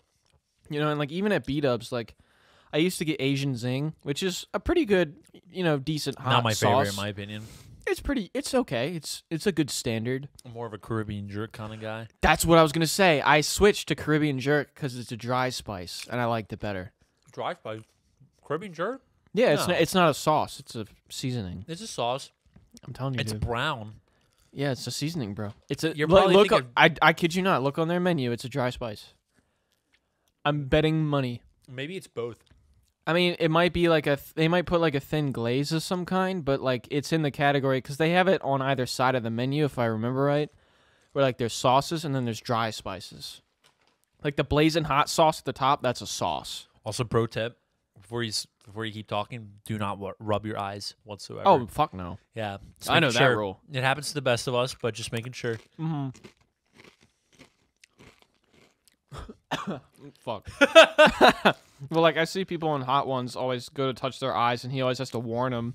You know, and like even at B-dubs, like I used to get Asian Zing, which is a pretty good, you know, decent hot Not my favorite sauce. in my opinion. It's okay. It's a good standard. I'm more of a Caribbean jerk kind of guy. That's what I was gonna say. I switched to Caribbean Jerk because it's a dry spice, and I liked it better. Dry spice. Caribbean jerk? Yeah, No. it's not a sauce. It's a seasoning. It's a sauce. I'm telling you, It's dude. brown. Yeah, it's a seasoning, bro. It's a You're look. probably look thinking- I kid you not. Look on their menu. It's a dry spice. I'm betting money. Maybe it's both. I mean, it might be like they might put like a thin glaze of some kind, but like it's in the category because they have it on either side of the menu, if I remember right. Where like there's sauces and then there's dry spices. Like the blazing hot sauce at the top, that's a sauce. Also, pro tip: before you keep talking, do not rub your eyes whatsoever. Oh fuck no! yeah, just I know making that sure. rule. It happens to the best of us, but just making sure. Mm-hmm. Fuck. Well, like I see people on hot ones always go to touch their eyes, and he always has to warn them,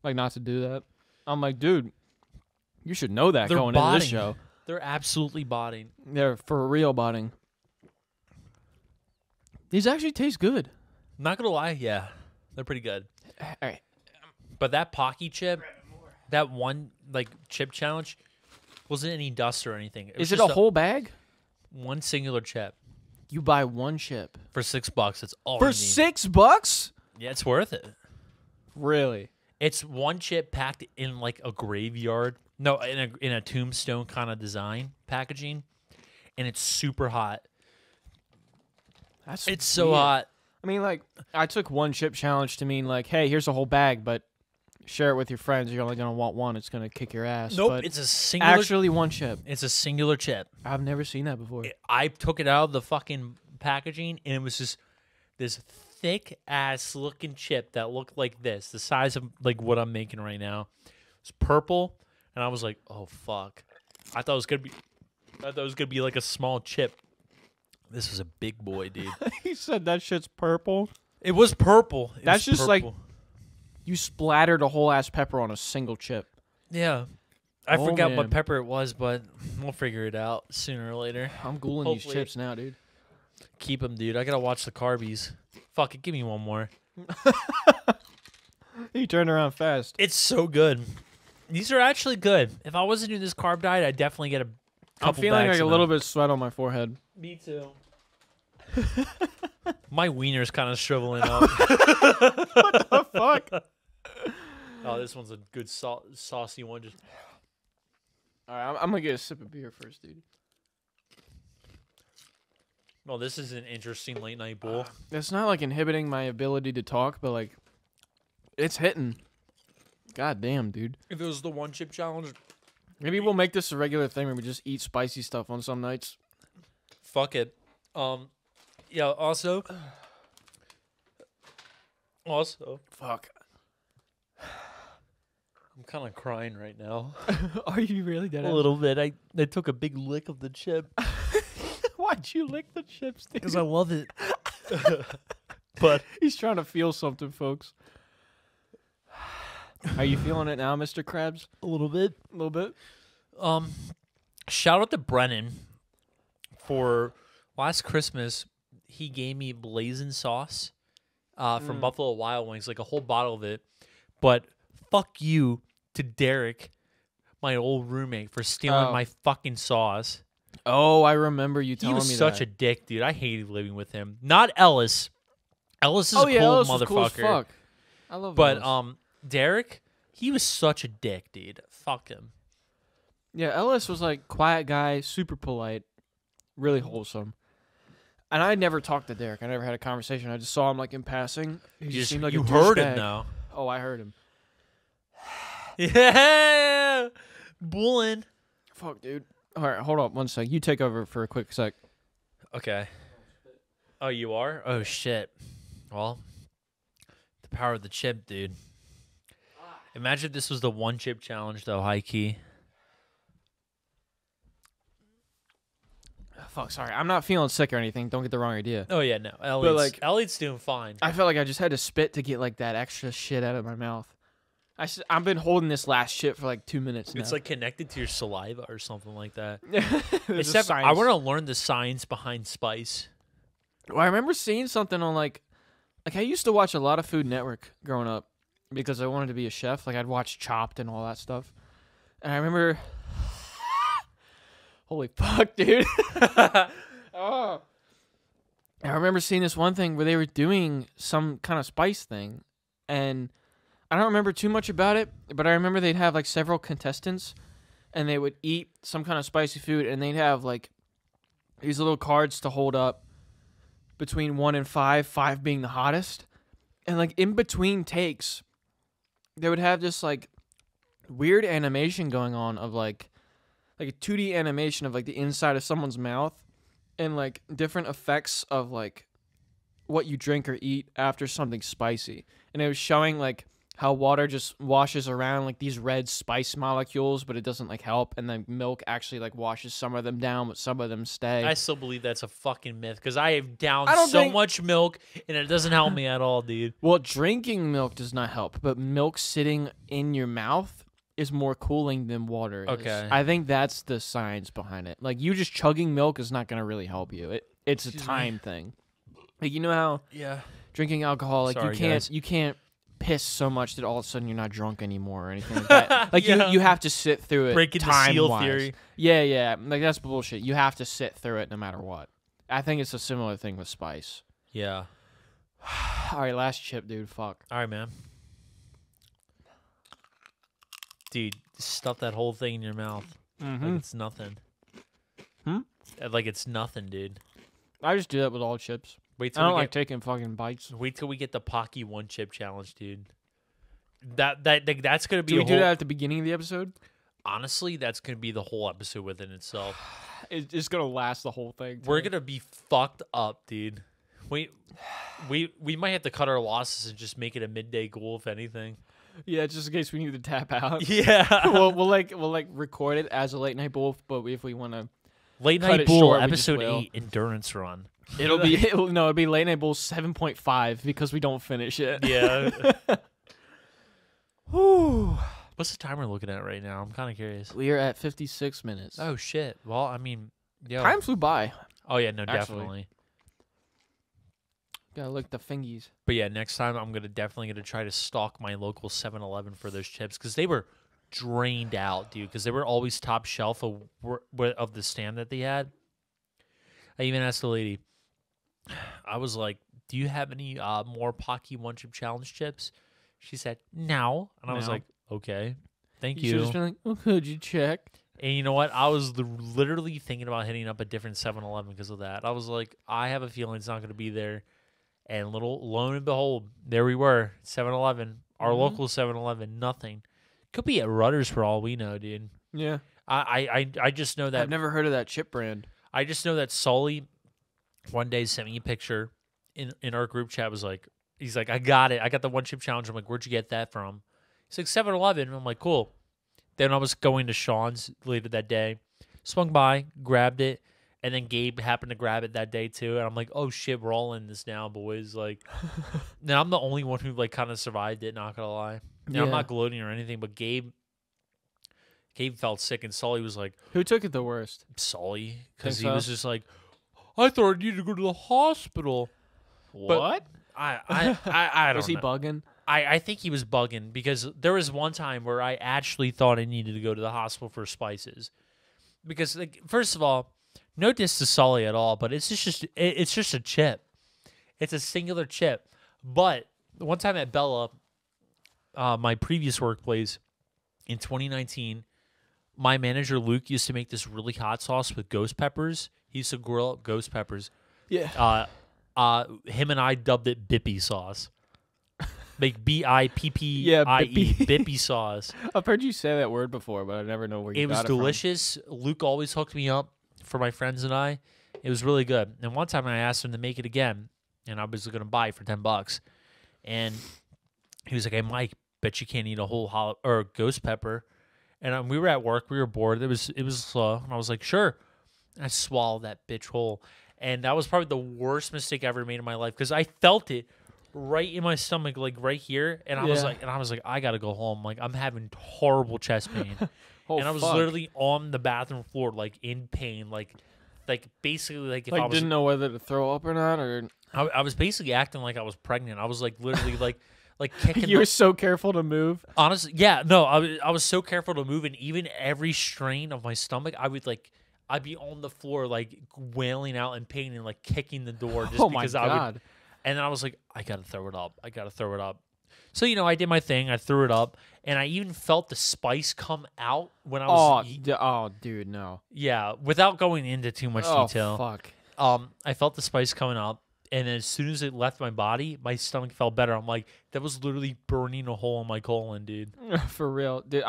like not to do that. I'm like, dude, you should know that They're going into this botting. show. They're absolutely botting. They're for real botting. These actually taste good. Not gonna lie, yeah, they're pretty good. All right. But that Pocky chip, that one like chip challenge, wasn't any dust or anything. Is it a whole bag? One singular chip You buy one chip for $6. That's all. for you need. $6? Yeah, it's worth it. Really? It's one chip packed in like a graveyard. No, in a tombstone kind of design packaging, and it's super hot. It's so weird. hot. I mean, like, I took one chip challenge to mean like, hey, here's a whole bag, but share it with your friends. You're only gonna want one. It's gonna kick your ass. Nope, But it's a singular. actually one chip. It's a singular chip. I've never seen that before. I took it out of the fucking packaging, and it was just this thick ass looking chip that looked like this, the size of like what I'm making right now. It's purple, and I was like, oh fuck. I thought it was gonna be like a small chip. This was a big boy, dude. He said that shit's purple. It was purple. That's just like you splattered a whole ass pepper on a single chip. yeah. I Oh, forgot man. what pepper it was, but we'll figure it out sooner or later. I'm ghouling these Hopefully. chips now, dude. Keep them, dude. I gotta watch the carbies. Fuck it, give me one more. He turned around fast. It's so good. These are actually good. If I wasn't doing this carb diet, I'd definitely get a couple I'm feeling bags like a of little them. bit of sweat on my forehead. Me too. My wiener's kind of shriveling up. The fuck? Oh, this one's a good saucy one. Just All right, I'm gonna get a sip of beer first, dude. well, this is an interesting late night bowl. It's not like inhibiting my ability to talk, but like, it's hitting. God damn, dude. If it was the one chip challenge, Maybe we'll make this a regular thing where we just eat spicy stuff on some nights. fuck it. Yeah. Also, Fuck. I'm kind of crying right now. Are you really dead? A little bit. I took a big lick of the chip Why'd you lick the chips, dude? because I love it. But He's trying to feel something, folks. Are you feeling it now, Mr. Krabs? a little bit. A little bit. Shout out to Brennan for last Christmas. He gave me blazing sauce from Buffalo Wild Wings, like a whole bottle of it. But fuck you to Derek, my old roommate, for stealing my fucking sauce. Oh, I remember you He telling me was such that. a dick, dude. I hated living with him. Not Ellis. Ellis is a cool Ellis was motherfucker. cool as fuck. I love But Ellis. Derek, he was such a dick, dude. Fuck him. Yeah, Ellis was like quiet guy, super polite, really wholesome. And I never talked to Derek. I never had a conversation. I just saw him like in passing. He You, just seemed like a heard douchebag. him now. Oh, I heard him. Yeah, Boolin. Fuck, dude. All right, hold on one sec. You take over for a quick sec. Okay. Oh, you are? Oh shit. Well, the power of the chip, dude. Imagine if this was the one chip challenge, though. High key. Fuck, sorry. I'm not feeling sick or anything. Don't get the wrong idea. Oh yeah, no. Elliott's, like- Elliott's doing fine. I felt like I just had to spit to get like that extra shit out of my mouth. I've been holding this last shit for like 2 minutes now. It's like connected to your saliva or something like that. There's a Except I science. want to learn the science behind spice. Well, I remember seeing something on like I used to watch a lot of Food Network growing up because I wanted to be a chef. Like I'd watch Chopped and all that stuff. And I remember, holy fuck, dude. Oh. I remember seeing this one thing where they were doing some kind of spice thing, and I don't remember too much about it, but I remember they'd have like several contestants, and they would eat some kind of spicy food, and they'd have like these little cards to hold up between 1 and 5, 5 being the hottest. And like in between takes, they would have this like weird animation going on of like a 2D animation of like the inside of someone's mouth and like different effects of like what you drink or eat after something spicy. And it was showing like how water just washes around like these red spice molecules, but it doesn't like help. And then milk actually like washes some of them down, but some of them stay. I still believe that's a fucking myth because I have downed I don't so think- much milk and it doesn't help me at all, dude. Well, drinking milk does not help, but milk sitting in your mouth is more cooling than water is. Okay. I think that's the science behind it. Like, you just chugging milk is not going to really help you. It's a Excuse me. time thing. Like, you know how drinking alcohol, like Sorry, you can't piss so much that all of a sudden you're not drunk anymore or anything like that. Like you have to sit through it. Breaking the seal theory. Yeah. Like that's bullshit. You have to sit through it no matter what. I think it's a similar thing with spice. Yeah. All right, last chip, dude. Fuck. All right, man. Dude, stuff that whole thing in your mouth. Mm-hmm. Like it's nothing. Like it's nothing, dude. I just do that with all chips. Wait I till don't like taking fucking bites. Wait till we get the Pocky one chip challenge, dude. That's gonna be. Do we do that at the beginning of the episode? Honestly, that's gonna be the whole episode within itself. It's gonna last the whole thing. We're gonna be fucked up, dude. We might have to cut our losses and just make it a midday goal, if anything. Yeah, just in case we need to tap out. Yeah. we'll record it as a late night bowl, but if we want to Late Night Bool episode 8 endurance run. It'll be Late Night Bool 7.5 because we don't finish it. Yeah. Whew. What's the timer looking at right now? I'm kind of curious. We are at 56 minutes. Oh shit. Well, I mean, time flew by. Oh yeah, no, Actually. definitely. Gotta lick the fingies. But yeah, next time I'm definitely gonna try to stalk my local 7-Eleven for those chips because they were drained out, dude. Because they were always top shelf of the stand that they had. I even asked the lady. I was like, "Do you have any more Pocky One Chip Challenge chips?" She said, "No," and I was like, "Okay, thank you." You should have been like, "Well, could you check?" And you know what? I was literally thinking about hitting up a different 7-Eleven because of that. I was like, I have a feeling it's not going to be there. And lo and behold, there we were, 7-Eleven, our local 7-Eleven, nothing. Could be at Rutter's for all we know, dude. Yeah. I just know that. I've never heard of that chip brand. I just know that Sully one day sent me a picture in our group chat. He's like, I got it. I got the one chip challenge. I'm like, where'd you get that from? He's like, 7-Eleven. I'm like, cool. Then I was going to Sean's later that day, swung by, grabbed it, and then Gabe happened to grab it that day too. And I'm like, oh shit, we're all in this now, boys. Like, now I'm the only one who like kind of survived it. Not gonna lie. Now, I'm not gloating or anything, but Gabe felt sick, and Sully was like, "Who took it the worst?" Sully, because he was just like, I thought I needed to go to the hospital. What? But I don't know. Was he bugging? I think he was bugging because there was one time where I actually thought I needed to go to the hospital for spices. Because, like, first of all, no diss to Sully at all, but it's just a chip. It's a singular chip. But one time at Bella, my previous workplace, in 2019, my manager Luke used to make this really hot sauce with ghost peppers. He used to grill up ghost peppers. Yeah. Him and I dubbed it Bippy sauce. Like Bippie, Bippy sauce. I've heard you say that word before, but I never know where you got it from. It was delicious. Luke always hooked me up for my friends and I. It was really good. And one time I asked him to make it again, and I was going to buy it for $10. And he was like, "Hey, Mike, bet you can't eat a whole ghost pepper." And we were at work. We were bored. It was slow. And I was like, "Sure." And I swallowed that bitch whole. And that was probably the worst mistake I ever made in my life because I felt it right in my stomach, like right here, and I was like, I gotta go home. Like I'm having horrible chest pain, and I was literally on the bathroom floor, like in pain, like basically like if I was didn't know whether to throw up or not, or I was basically acting like I was pregnant. I was like literally like kicking. You were so careful to move. Honestly, yeah, no, I was so careful to move, and even every strain of my stomach, I'd be on the floor like wailing out in pain and like kicking the door just because I would. And then I was like, I got to throw it up. So, I did my thing. I threw it up. And I even felt the spice come out when I was... Oh, dude, no. Yeah, without going into too much detail. Fuck. I felt the spice coming up. And then as soon as it left my body, my stomach felt better. I'm like, that was literally burning a hole in my colon, dude. For real. Dude,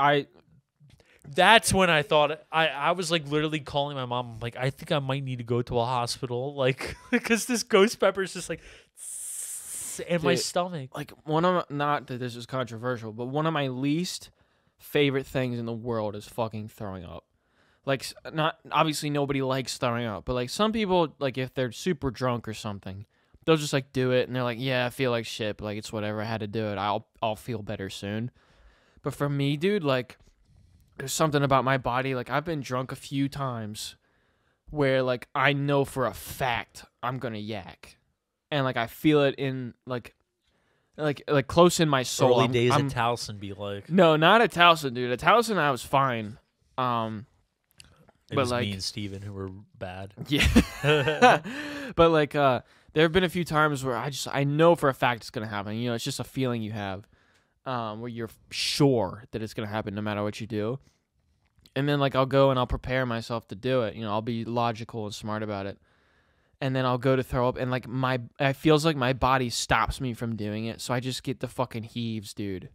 That's when I thought I was like literally calling my mom. I'm like, I think I might need to go to a hospital, like because this ghost pepper is just like in my stomach. Like not that this is controversial, but one of my least favorite things in the world is fucking throwing up. Like, not obviously nobody likes throwing up, but like some people, like if they're super drunk or something, they'll just like do it and they're like, yeah, I feel like shit, but like it's whatever. I had to do it. I'll feel better soon. But for me, dude, like. There's something about my body, like I've been drunk a few times where like I know for a fact I'm gonna yak. and like I feel it in like close in my soul. Early days at Towson be like. No, not at Towson, dude. At Towson, I was fine. It but was like me and Steven who were bad. Yeah. But like there have been a few times where I know for a fact it's gonna happen. You know, it's just a feeling you have, where you're sure that it's gonna happen no matter what you do. And then like I'll go and I'll prepare myself to do it. You know, I'll be logical and smart about it. And then I'll go to throw up, and like it feels like my body stops me from doing it. So I just get the fucking heaves, dude.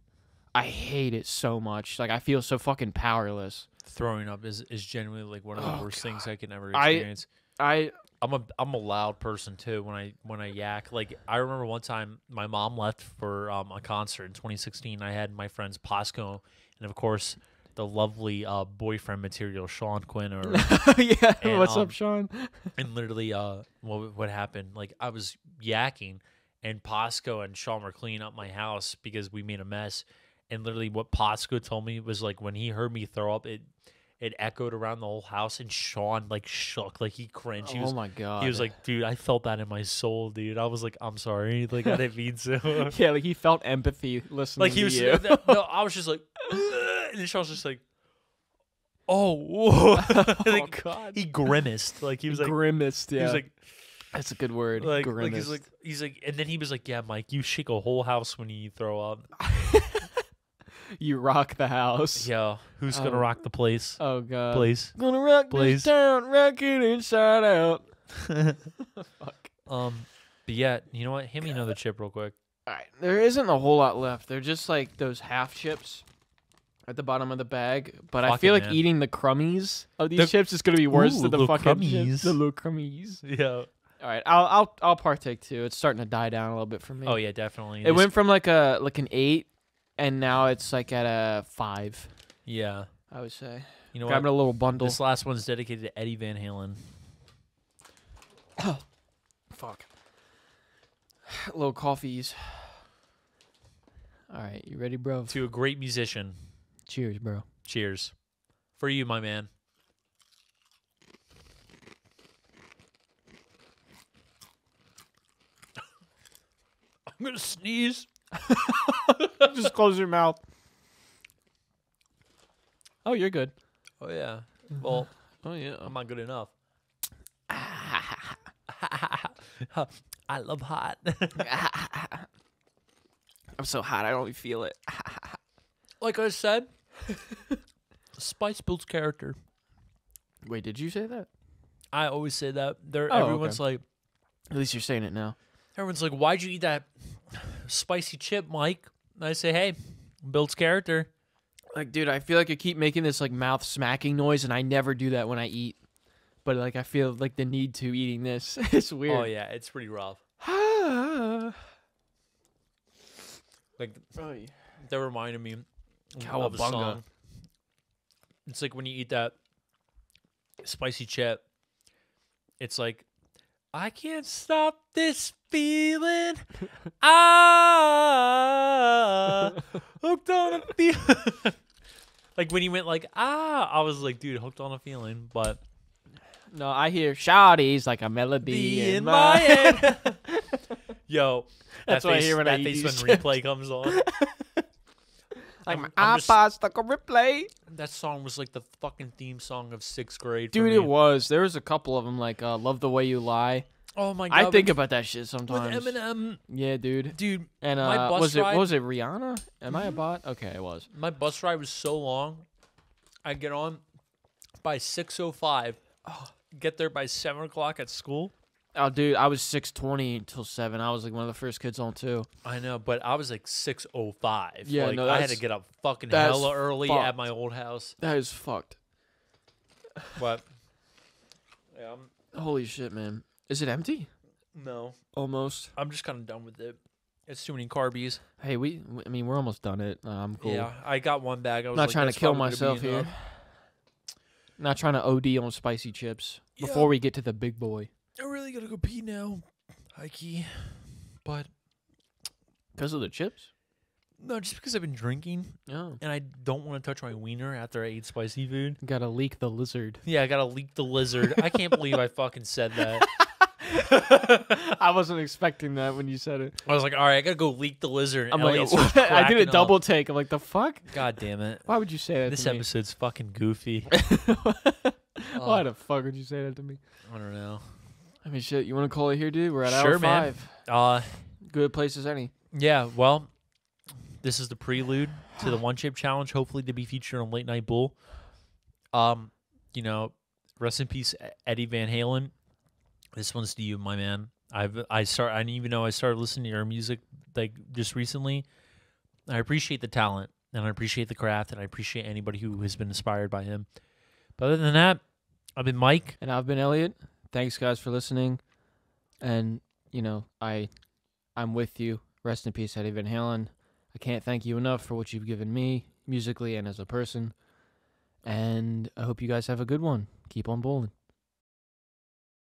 I hate it so much. Like I feel so fucking powerless. Throwing up is genuinely like one of the worst things I can ever experience. I'm a loud person too when I yak. Like I remember one time my mom left for a concert in 2016. I had my friends Pasco and of course the lovely boyfriend material Sean Quinn. Yeah, and, what's up, Sean? And literally, what happened? Like I was yakking, and Pasco and Sean were cleaning up my house because we made a mess. And literally, what Pasco told me was like when he heard me throw up, it echoed around the whole house, and Sean like shook, like he cringed. Oh my god! He was like, "Dude, I felt that in my soul, dude." I was like, "I'm sorry, like I didn't mean to." Yeah, like he felt empathy listening. Like he was. to you. No, I was just like, and then Sean was just like, "Oh, like, god!" He grimaced, like he was like grimaced. Yeah, he was like. That's a good word. Like grimaced. he's like, and then he was like, "Yeah, Mike, you shake a whole house when you throw up." You rock the house. Yo, who's gonna rock the place? Oh god, Place. Gonna rock this town, rock it inside out. Fuck. But yeah, you know what? Hand me another chip real quick. All right, there isn't a whole lot left. They're just like those half chips at the bottom of the bag. But I feel like eating the crummies of these chips is gonna be worse than the fucking chips. The little crummies. Yeah. All right, I'll partake too. It's starting to die down a little bit for me. Oh yeah, definitely. It went from like an 8, and now it's like at a 5. Yeah, I would say. You know Grabbing what? a little bundle. This last one's dedicated to Eddie Van Halen. Fuck. Little coffees. All right, you ready, bro? To a great musician. Cheers, bro. Cheers. For you, my man. I'm gonna sneeze. Just close your mouth. Oh, you're good. Oh yeah. Well, Oh yeah. I'm not good enough. I love hot. I'm so hot, I don't even feel it. Like I said, spice builds character. Wait, did you say that? I always say that. Oh, everyone's like, At least you're saying it now. everyone's like, why'd you eat that spicy chip, Mike? And I say, hey, builds character. Like, dude, I feel like I keep making this like mouth smacking noise, and I never do that when I eat. But like, I feel like the need to eating this. It's weird. Oh yeah, it's pretty rough. Like that reminded me of a Cowabunga. song. It's like when you eat that spicy chip, it's like, I can't stop this feeling. Hooked on a feeling. Like when you went like, I was like, dude, hooked on a feeling. But no, I hear shawty's like a melody in my head. Yo, that's what I hear when I eat face these when replay comes on. Like my iPod stuck on replay. That song was like the fucking theme song of 6th grade. Dude, it was. There was a couple of them like "Love the Way You Lie." Oh my god! I think about that shit sometimes. With Eminem. Yeah, dude. And my bus ride, was it Rihanna? Am I a bot? Okay, it was. My bus ride was so long. I'd get on by 6:05. Get there by 7 o'clock at school. Oh, dude, I was 6:20 until 7. I was like one of the first kids on too. I know, but I was like 6:05. Yeah, like, no, I had to get up fucking hella early fucked. at my old house. That is fucked. But yeah, Holy shit, man. Is it empty? no, Almost. I'm just kind of done with it. It's too many carbies. Hey, I mean, we're almost done it. I'm cool. Yeah, I got one bag. I was Not like, trying to that's kill probably gonna myself be here. enough. Not trying to OD on spicy chips Yeah. before we get to the big boy. I really gotta go pee now, Hikey. But Because of the chips? no, just because I've been drinking Oh. and I don't want to touch my wiener after I ate spicy food. Gotta leak the lizard. Yeah, I gotta leak the lizard. I can't believe I fucking said that. I wasn't expecting that when you said it. I was like, all right, I gotta go leak the lizard. I'm Elliott like, starts I did a cracking double up. take. I'm like, the fuck? God damn it! Why would you say that This to me? episode's fucking goofy. Why the fuck would you say that to me? I don't know. I mean, shit, you want to call it here, dude? We're at Sure, hour man. 5. Good place as any. Yeah, well, this is the prelude to the one chip challenge, hopefully to be featured on Late Night Bool. You know, rest in peace, Eddie Van Halen. This one's to you, my man. I didn't even know I started listening to your music like just recently. I appreciate the talent, and I appreciate the craft, and I appreciate anybody who has been inspired by him. But other than that, I've been Mike. And I've been Elliott. Thanks, guys, for listening. And, you know, I'm with you. Rest in peace, Eddie Van Halen. I can't thank you enough for what you've given me, musically and as a person. And I hope you guys have a good one. Keep on bowling.